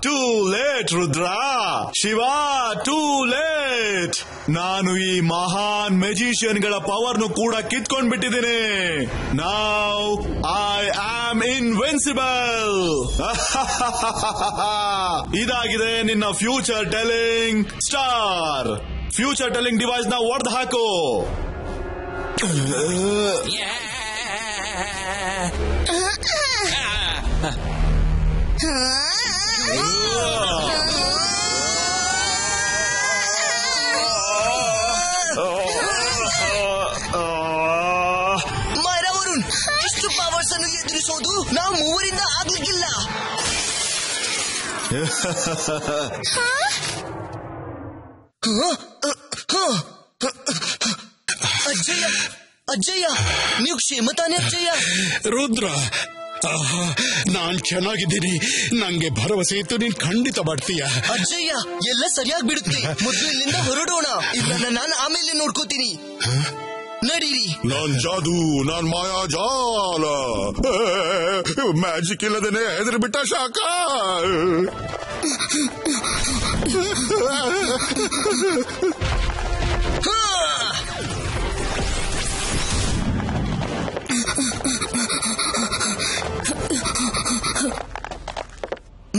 Too late Rudra, Shiva, too late. ನಾನು ಈ ಮಹಾನ್ ಮೆಜಿಷಿಯನ್ಗಳ ಪವರ್ನು ಕೂಡ ಕಿತ್ಕೊಂಡ್ಬಿಟ್ಟಿದ್ದೀನಿ. Now I am invincible. ಇದಾಗಿದೆ ನಿನ್ನ future telling star. Future telling device ನ ಒಡೆದು ಹಾಕು. ಮೈರಾ ವರುಣ್, ಇಷ್ಟು ಪವರ್ಸ್ ಅನ್ನು ಎದುರಿಸೋದು ನಾವು ಮೂವರಿಂದ ಆಗ್ಲಿಕ್ಕಿಲ್ಲ. ಅಜ್ಜಯ್ಯ, ಅಜ್ಜಯ್ಯ, ನೀವು ಕ್ಷೇಮ ತಾನೆ ಅಜ್ಜಯ್ಯ? ರುದ್ರ, ನಾನ್ ಚೆನ್ನಾಗಿದ್ದೀನಿ. ನಂಗೆ ಭರವಸೆ ಇತ್ತು ನೀನ್ ಖಂಡಿತ ಬರ್ತೀಯ. ಅಜ್ಜಯ್ಯ, ಎಲ್ಲ ಸರಿಯಾಗಿ ಬಿಡುತ್ತೆ. ಮೊದಲು ಇಲ್ಲಿಂದ ಹೊರಡೋಣ. ಇಲ್ಲ ನಾನು ಆಮೇಲೆ ನೋಡ್ಕೋತೀನಿ. ನಡೀರಿ. ನಾನ್ ಜಾದು, ನಾನ್ ಮಾಯಾ ಜಾಲ. ಮ್ಯಾಜಿಕ್ ಇಲ್ಲದೇನೆ ಹೆದರಿ ಬಿಟ್ಟ ಶಾಕ.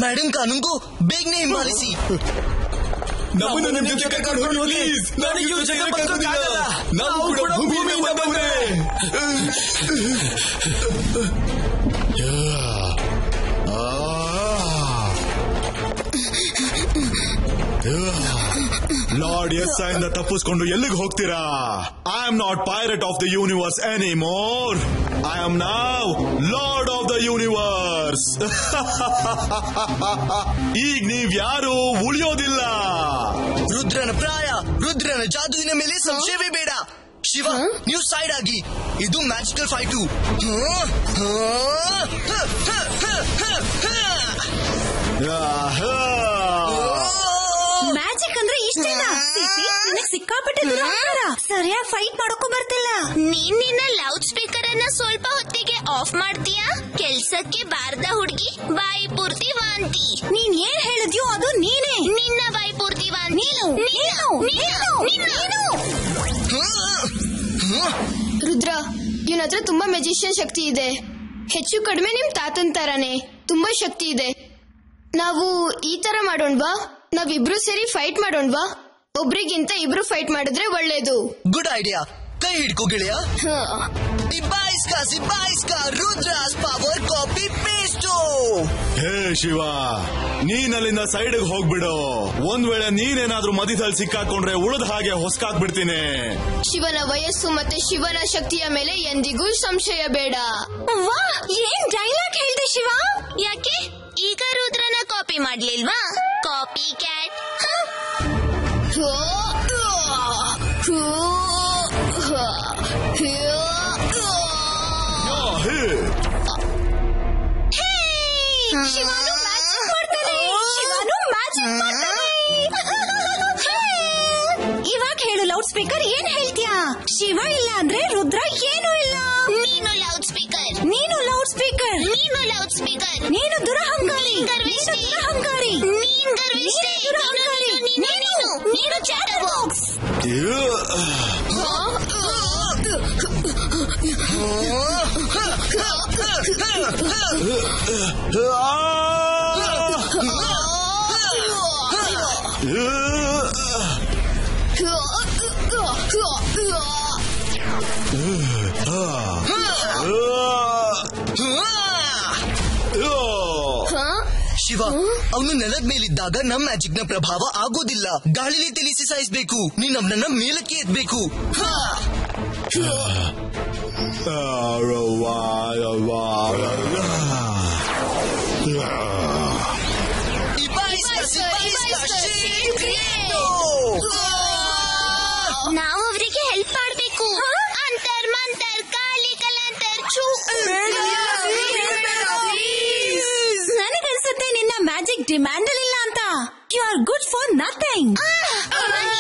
ಮೇಡಮ್ ಕಾನೂನ್ಗೂ ಬೇಗನೆ ಹಿಂಬಾಲಿಸಿ. ನಮ್ಮನ್ನು ನಿಮ್ ಜೊತೆ ಕರ್ಕೊಂಡು ಹೋಗಿ. ನನಗೆ ಇವ್ರ ಜೊತೆ ಬರೋಕ್ಕಾಗಲ್ಲ. ನಾವು ಕೂಡ ಭೂಮಿಯಿಂದ ಬಂದೆ. ಲಾರ್ಡ್ ಎಸ್ ಇಂದ ತಪ್ಪಿಸ್ಕೊಂಡು ಎಲ್ಲಿಗೆ ಹೋಗ್ತೀರಾ? I am not pirate of the universe anymore. I am now lord of the universe. ಈಗ ನೀವ್ ಯಾರು ಉಳಿಯೋದಿಲ್ಲ. ರುದ್ರನ ಪ್ರಾಯ, ರುದ್ರನ ಜಾದುವಿನ ಮೇಲೆ ಸಂಶಯವೇ ಬೇಡ. ಶಿವ, ನೀವು ಸೈಡ್ ಆಗಿ. ಇದು ಮ್ಯಾಜಿಕಲ್ ಫೈಟು. ಮ್ಯಾಜಿಕ್ ಅಂದ್ರೆ ಇಷ್ಟೇನಾ? ನನಗೆ ಸಿಕ್ಕಾಪಟ್ಟೆ ದುರಾಚಾರ. ಸರಿಯಾಗಿ ಫೈಟ್ ಮಾಡೋಕ್ಕೂ ಬರ್ತಿಲ್ಲ. ನೀನ್ ನಿನ್ನ ಲೌಡ್ ಸ್ಪೀಕರ್ ಅನ್ನ ಸ್ವಲ್ಪ ಹೊತ್ತಿಗೆ ಆಫ್ ಮಾಡ್ತೀಯಾ? ಕೆಲ್ಸಕ್ಕೆ ಬಾರ್ದ ಹುಡುಗಿ, ಬಾಯಿ ಪೂರ್ತಿ ವಾಂತಿ. ನೀನ್ ಏನ್ ಹೇಳಿದ್ಯೋ ಅದು ನೀನೇ. ನಿನ್ನ ಬಾಯಿ ಪೂರ್ತಿ ವಾಂತಿ. ರುದ್ರ, ಇವನ ಹತ್ರ ತುಂಬಾ ಮೆಜಿಷಿಯನ್ ಶಕ್ತಿ ಇದೆ. ಹೆಚ್ಚು ಕಡಿಮೆ ನಿಮ್ ತಾತನ್ ತರಾನೇ ತುಂಬಾ ಶಕ್ತಿ ಇದೆ. ನಾವು ಈ ತರ ಮಾಡೋಣ್ವಾ? ನಾವಿಬ್ರು ಸೇರಿ ಫೈಟ್ ಮಾಡೋಣ್ವಾ? ಒಬ್ರಿಗಿಂತ ಇಬ್ರು ಫೈಟ್ ಮಾಡಿದ್ರೆ ಒಳ್ಳೇದು. Good idea. ಕೈ ಹಿಡ್ಕೋ ಗೆಳೆಯ. ಸಿಬ್ಬಾಯಿಸ್ಕಾ, ಸಿಬ್ಬಾಯಿಸ್ಕಾ, ರುದ್ರಾಸ್ ಪವರ್ ಕಾಪಿ ಪೇಸ್ಟು. ಹೇ ಶಿವ, ನೀನಲ್ಲಿಂದ ಸೈಡ್ಗೆ ಹೋಗ್ಬಿಡು. ಒಂದ್ ವೇಳೆ ನೀನೇನಾದ್ರೂ ಮಧ್ಯದಲ್ಲಿ ಸಿಕ್ಕಾಕೊಂಡ್ರೆ ಉಳಿದ ಹಾಗೆ ಹೊಸ್ಕಾಕ್ಬಿಡ್ತೀನಿ. ಶಿವನ ವಯಸ್ಸು ಮತ್ತೆ ಶಿವನ ಶಕ್ತಿಯ ಮೇಲೆ ಎಂದಿಗೂ ಸಂಶಯ ಬೇಡ. ವಾ, ಏನ್ ಡೈಲಾಗ್ ಹೇಳ್ದೆ ಶಿವ? ಯಾಕೆ ಈಗ ರುದ್ರನ ಕಾಪಿ ಮಾಡ್ಲಿಲ್ವಾ? Copy cat. ಶಿವಾನು ಮ್ಯಾಜಿಕ್ ಮಾಡ್ತಾನೆ. ಶಿವಾನು ಮ್ಯಾಜಿಕ್ ಮಾಡ್ತಾನೆ. ಇವಾಗ ಹೇಳು ಲೌಡ್ ಸ್ಪೀಕರ್, ಏನ್ ಹೇಳ್ತೀಯಾ? ಶಿವ ಇಲ್ಲ ಅಂದ್ರೆ ರುದ್ರ ಏನೂ ಇಲ್ಲ. ಸ್ಪೀಕರ್, ನೀನು ಲೌಡ್ ಸ್ಪೀಕರ್, ನೀನು ದುರಹಂಕಾರಿ, ದುರಹಂಕಾರಿ, ನೀನ್ ಗರ್ವಿಷ್ಠೆ, ನೀನು ಚಾಟರ್ ಬಾಕ್ಸ್. ಶಿವ, ಅವನು ನೆಲದ ಮೇಲಿದ್ದಾಗ ನಮ್ ಮ್ಯಾಜಿಕ್ ನ ಪ್ರಭಾವ ಆಗೋದಿಲ್ಲ. ಗಾಳಿಲಿ ತಿಳಿಸಿ ಸಾಯಿಸ್ಬೇಕು. ನೀನ್ ಅವನನ್ನ ಮೇಲಕ್ಕೆ ಎತ್ಬೇಕು. ನಾವು ಅವರಿಗೆ ಹೆಲ್ಪ್ ಮಾಡ್ಬೇಕು. ಅಂತರ್ ಮಂತರ್ ಕಾಲಿ ಕಲಾಂತರ್ ಚೂ. ನನಗನ್ಸುತ್ತೆ ನಿನ್ನ ಮ್ಯಾಜಿಕ್ ಡಿಮ್ಯಾಂಡ್ ಇಲ್ಲ ಅಂತ. You are good for nothing.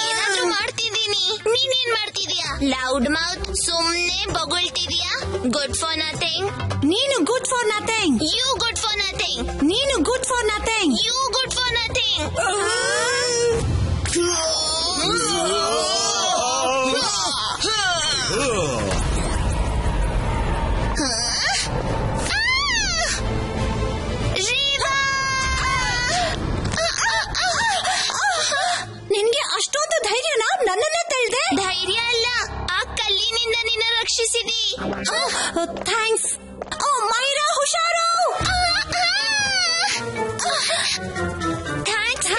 ಏನಾದ್ರೂ ಮಾಡ್ತಿದ್ದೀನಿ. ನೀನೇನ್ ಮಾಡ್ತಿದ್ಯಾ? ಲೌಡ್ ಮೌತ್, ಸುಮ್ನೆ ಬೊಗಳ್ತಿದ್ಯಾ? Good for nothing. ನೀನು good for nothing. You good for nothing. ನೀನು good for nothing. You good for nothing. ನಿನ್ಗೆ ಅಷ್ಟೊಂದು ಧೈರ್ಯನಾ ನನ್ನನ್ನ ತಳ್ದೆ? ಧೈರ್ಯ ಅಲ್ಲ, ಆ ಕಲ್ಲಿನಿಂದ ನಿನ್ನ ರಕ್ಷಿಸಿದಿ. ಥ್ಯಾಂಕ್ಸ್. ಓ ಮೈರಾ, ಹುಷಾರು. ಥ್ಯಾಂಕ್ಸ್.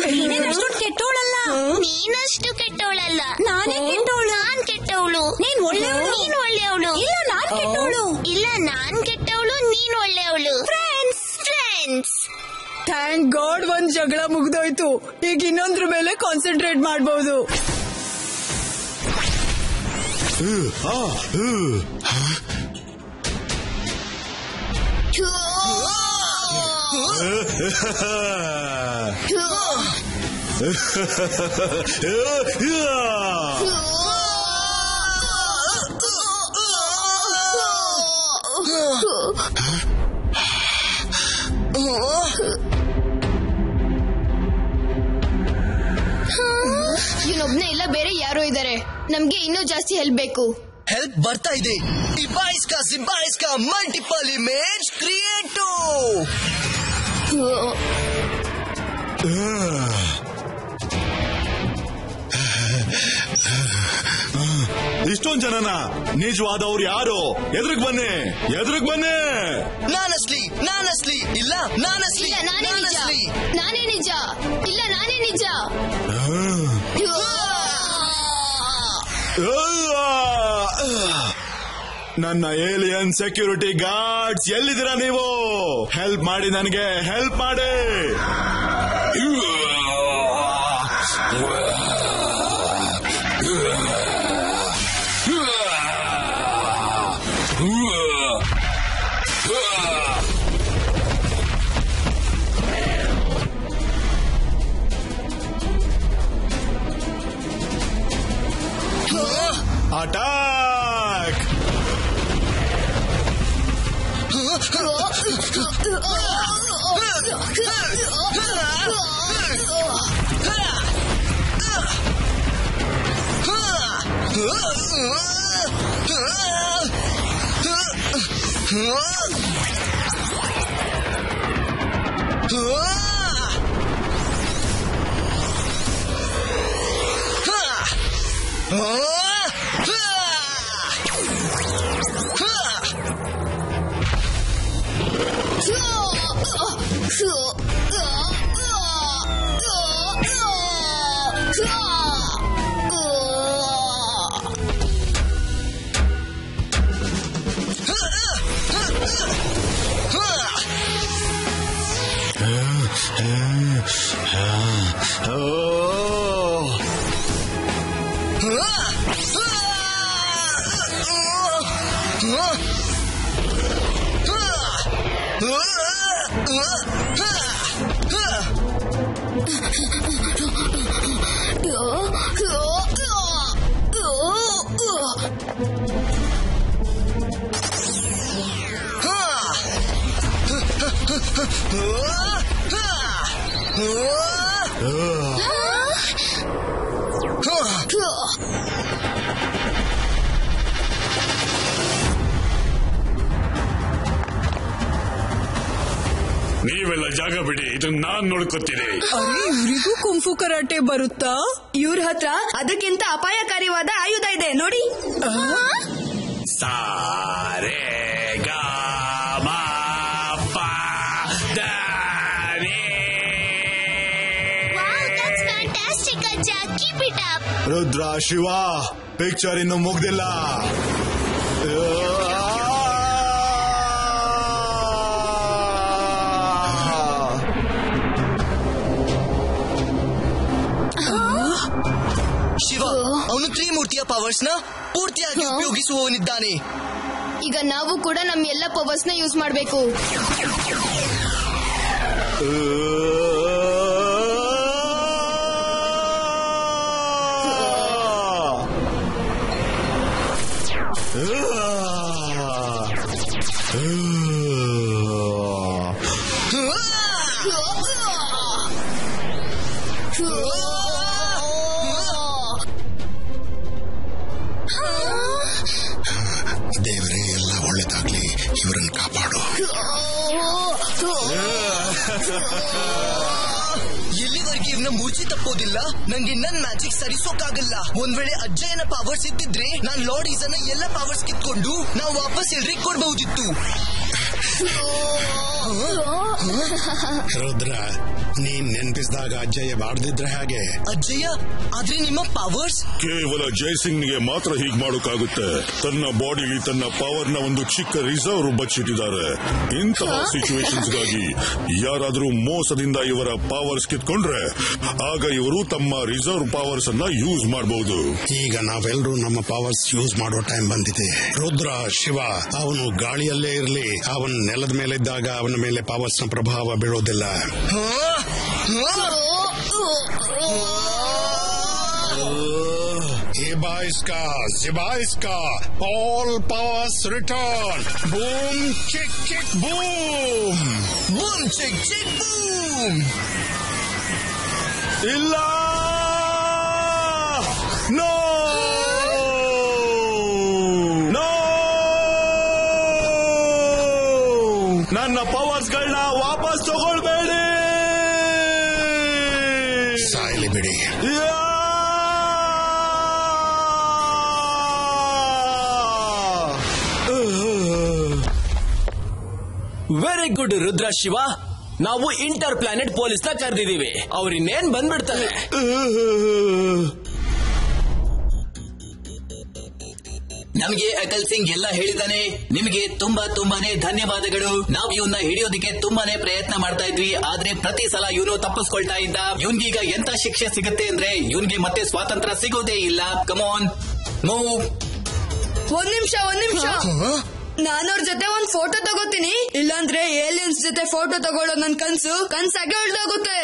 ನೀನೇನಷ್ಟು ಕೆಟ್ಟೋಳಲ್ಲ. ನೀನಷ್ಟು ಕೆಟ್ಟವಳಲ್ಲ. ನಾನೇ ಕೆಟ್ಟೋಳು. ನಾನ್ ಕೆಟ್ಟವಳು. ನೀನ್ ಒಳ್ಳೆಯವಳು. ನೀನ್ ಒಳ್ಳೆಯವಳು. ಇಲ್ಲ, ನಾನ್ ಕೆಟ್ಟೋಳು. ಇಲ್ಲ, ನಾನ್ ಕೆಟ್ಟವಳು, ನೀನ್ ಒಳ್ಳೆಯವಳು. ಫ್ರೆಂಡ್ಸ್. ಥ್ಯಾಂಕ್ ಗಾಡ್, ಒಂದ್ ಜಗಳ ಮುಗ್ದೋಯ್ತು. ಈಗ ಇನ್ನೊಂದ್ರ ಮೇಲೆ ಕಾನ್ಸಂಟ್ರೇಟ್ ಮಾಡಬಹುದು. ಇವನೊಬ್ನೇ ಇಲ್ಲ, ಬೇರೆ ಯಾರೋ ಇದ್ದಾರೆ. ನಮ್ಗೆ ಇನ್ನೂ ಜಾಸ್ತಿ ಹೆಲ್ಪ್ ಬೇಕು. ಹೆಲ್ಪ್ ಬರ್ತಾ ಇದೆ. ಸಿಬಾಯಿಸ್ಕಾ ಮಲ್ಟಿಪಲ್ ಇಮೇಜ್ ಕ್ರಿಯೇಟೋ. ಇಷ್ಟೊಂದ್ ಜನನ ನಿಜವಾದವ್ರು ಯಾರು? ಎದುರಿಗೆ ಬನ್ನಿ. ನಾನಸ್ಲಿ. ಇಲ್ಲ, ನಾನಸ್ಲಿ. ನಾನೇ ನಿಜ. ಇಲ್ಲ, ನಾನೇ ನಿಜ. ನನ್ನ ಏಲಿಯನ್ ಸೆಕ್ಯೂರಿಟಿ ಗಾರ್ಡ್ಸ್ ಎಲ್ಲಿದ್ದೀರಾ ನೀವು? ಹೆಲ್ಪ್ ಮಾಡಿ, ನನಗೆ ಹೆಲ್ಪ್ ಮಾಡಿ. Attack! ನೀವೆಲ್ಲ ಜಾಗ ಬಿಡಿ, ಇದನ್ನ ನಾನ್ ನೋಡ್ಕೊತೀನಿ. ಇವರಿಗೂ ಕುಂಫು ಕರಾಟೆ ಬರುತ್ತಾ? ಇವ್ರ ಹತ್ರ ಅದಕ್ಕಿಂತ ಅಪಾಯಕಾರಿವಾದ ಆಯುಧ ಇದೆ ನೋಡಿ. ಸಾರೆ ರುದ್ರ, ಶಿವ, ಪಿಕ್ಚರ್ ಇನ್ನು ಮುಗ್ದಿಲ್ಲ. ಶಿವ, ಅವನು ತ್ರಿಮೂರ್ತಿಯ ಪವರ್ಸ್ ನ ಪೂರ್ತಿಯಾಗಿ ಉಪಯೋಗಿಸುವವನಿದ್ದಾನೆ. ಈಗ ನಾವು ಕೂಡ ನಮ್ಮ ಎಲ್ಲ ಪವರ್ಸ್ ನ ಯೂಸ್ ಮಾಡಬೇಕು. ದೇವರೇ, ಎಲ್ಲ ಒಳ್ಳೇದಾಗ್ಲಿ, ಇವರನ್ನು ಕಾಪಾಡು. ಎಲ್ಲಿವರೆಗೆ ಇವನ ಮೂರ್ಛೆ ತಪ್ಪೋದಿಲ್ಲ, ನಂಗೆ ನನ್ ಮ್ಯಾಜಿಕ್ ಸರಿಸೋಕಾಗಲ್ಲ. ಒಂದ್ ವೇಳೆ ಅಜ್ಜಯ್ಯನ ಪವರ್ಸ್ ಇದ್ದಿದ್ರೆ ನಾನ್ ಲಾರ್ಡ್ ಈಸನ ಎಲ್ಲ ಪವರ್ಸ್ ಕಿತ್ಕೊಂಡು ನಾವು ವಾಪಸ್ ಎಲ್ರಿಗೆ ಕೊಡ್ಬಹುದಿತ್ತು. ರುದ್ರ, ನೀನ್ ನೆನಪಿಸಿದಾಗ ಅಜ್ಜಯ್ಯ ಬಾಡ್ದಿದ್ರೆ ಹಾಗೆ. ಅಜ್ಜಯ್ಯ, ಆದ್ರೆ ನಿಮ್ಮ ಪವರ್ಸ್ ಕೇವಲ ಜೈಸಿಂಗ್ಗೆ ಮಾತ್ರ ಹೀಗ್ ಮಾಡೋಕ್ಕಾಗುತ್ತೆ. ತನ್ನ ಬಾಡಿಲಿ ತನ್ನ ಪವರ್ ನ ಒಂದು ಚಿಕ್ಕ ರಿಸರ್ವ್ ಬಚ್ಚಿಟ್ಟಿದ್ದಾರೆ. ಇಂತಹ ಸಿಚುವೇಶನ್ಸ್ ಗಾಗಿ ಯಾರಾದ್ರೂ ಮೋಸದಿಂದ ಇವರ ಪವರ್ಸ್ ಕಿತ್ಕೊಂಡ್ರೆ ಆಗ ಇವರು ತಮ್ಮ ರಿಸರ್ವ್ ಪವರ್ಸ್ ಅನ್ನ ಯೂಸ್ ಮಾಡಬಹುದು. ಈಗ ನಾವೆಲ್ಲರೂ ನಮ್ಮ ಪವರ್ಸ್ ಯೂಸ್ ಮಾಡೋ ಟೈಮ್ ಬಂದಿದೆ. ರುದ್ರ, ಶಿವ, ಅವನು ಗಾಳಿಯಲ್ಲೇ ಇರಲಿ, ಅವನು ನೆಲದ ಮೇಲೆ ಇದ್ದಾಗ ಅವನ ಮೇಲೆ ಪವರ್ಸ್ ನ ಪ್ರಭಾವ ಬೀಳೋದಿಲ್ಲ. All powers return. Boom chick chick boom, boom chick chick boom. ಇಲ್ಲ, ನೋ ನೋ, ನನ್ನ ಪವರ್ಸ್ ಗಳನ್ನ ವಾಪಸ್ ತಗೊಳ್ಬೇಡಿ. ಸಾಯಲಿ ಬಿಡಿ. Very good Rudra, Shiva. ನಾವು ಇಂಟರ್ ಪ್ಲಾನೆಟ್ ಪೊಲೀಸ್ ನ ಕರೆದಿದ್ದೀವಿ. ಅವ್ರಿನ್ನೇನ್ ಬಂದ್ಬಿಡ್ತಾರೆ. ನಮಗೆ ಅಕಲ್ ಸಿಂಗ್ ಎಲ್ಲ ಹೇಳಿದಾನೆ. ನಿಮಗೆ ತುಂಬಾನೇ ಧನ್ಯವಾದಗಳು. ನಾವು ಇವನ್ನ ಹಿಡಿಯೋದಕ್ಕೆ ತುಂಬಾನೇ ಪ್ರಯತ್ನ ಮಾಡ್ತಾ ಇದ್ವಿ, ಆದ್ರೆ ಪ್ರತಿ ಸಲ ಇವನು ತಪ್ಪಿಸ್ಕೊಳ್ತಾ ಇದ್ದ. ಇವನ್ಗೀಗ ಎಂತ ಶಿಕ್ಷೆ ಸಿಗುತ್ತೆ ಅಂದ್ರೆ ಇವನ್ಗೆ ಮತ್ತೆ ಸ್ವಾತಂತ್ರ್ಯ ಸಿಗೋದೇ ಇಲ್ಲ. ಕಮಾನ್, ಮೂವ್. ಒಂದ್ ನಿಮಿಷ, ನಾನವ್ರ ಜೊತೆ ಒಂದ್ ಫೋಟೋ ತಗೋತೀನಿ. ಇಲ್ಲಾಂದ್ರೆ ಏಲಿಯನ್ಸ್ ಜೊತೆ ಫೋಟೋ ತಗೊಳ್ಳೋ ನನ್ ಕನ್ಸಾಗೆ ಹೊರಟೋಗುತ್ತೆ.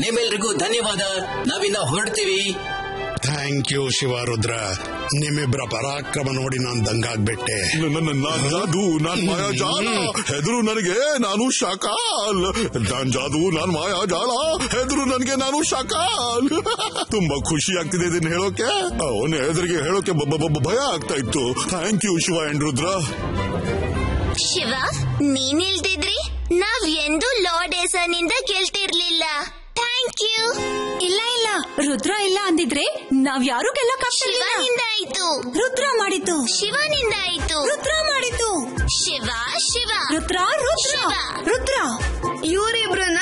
ನಿಮ್ಮೆಲ್ರಿಗೂ ಧನ್ಯವಾದ. ನಾವಿನ್ನ ಹೊರಡ್ತೀವಿ. Thank you Shiva, Rudra. ನಿಮ್ಮಿಬ್ಬರ ಪರಾಕ್ರಮ ನೋಡಿ ನಾನ್ ದಂಗಾಗ್ಬಿಟ್ಟೆ. ನಾನ್ ಜಾದು, ನಾನ್ ಮಾಯಾಜಾಲ. ಹೆದರು ನನಗೆ, ನಾನು ಶಾಕಾಲ್. ನಾನ್ ಜಾದು, ನಾನ್ ಮಾಯಾಜಾಲ. ಹೆದರು ನನಗೆ, ನಾನು ಶಾಕಾಲ್. ತುಂಬಾ ಖುಷಿ ಆಗ್ತಿದೆ ಇದನ್ನ ಹೇಳೋಕೆ. ಅವನ ಹೆದರಿಗೆ ಹೇಳೋಕೆ ಭಯ ಆಗ್ತಾ ಇತ್ತು. Thank you Shiva and Rudra. Shiva, ನೀನಿಲ್ದಿದ್ರಿ ನಾವ್ ಎಂದು ಲಾರ್ಡ್ ಏಸನಿಂದ ಗೆಲ್ತಿರ್ಲಿಲ್ಲ. Thank you. ಇಲ್ಲ, ರುದ್ರ ಇಲ್ಲ ಅಂದಿದ್ರೆ ನಾವ್ ಯಾರು ಗೆಲ್ಲಕ್ಕಾಗ್ತಿಲ್ಲ. ಶಿವನಿಂದ ಆಯ್ತು. ರುದ್ರ ಮಾಡಿದ್ದು. ಶಿವನಿಂದ ಆಯ್ತು. ರುದ್ರ ಮಾಡಿದ್ದು. ಶಿವ. ರುದ್ರ. ಇವರಿಬ್ರನ್ನ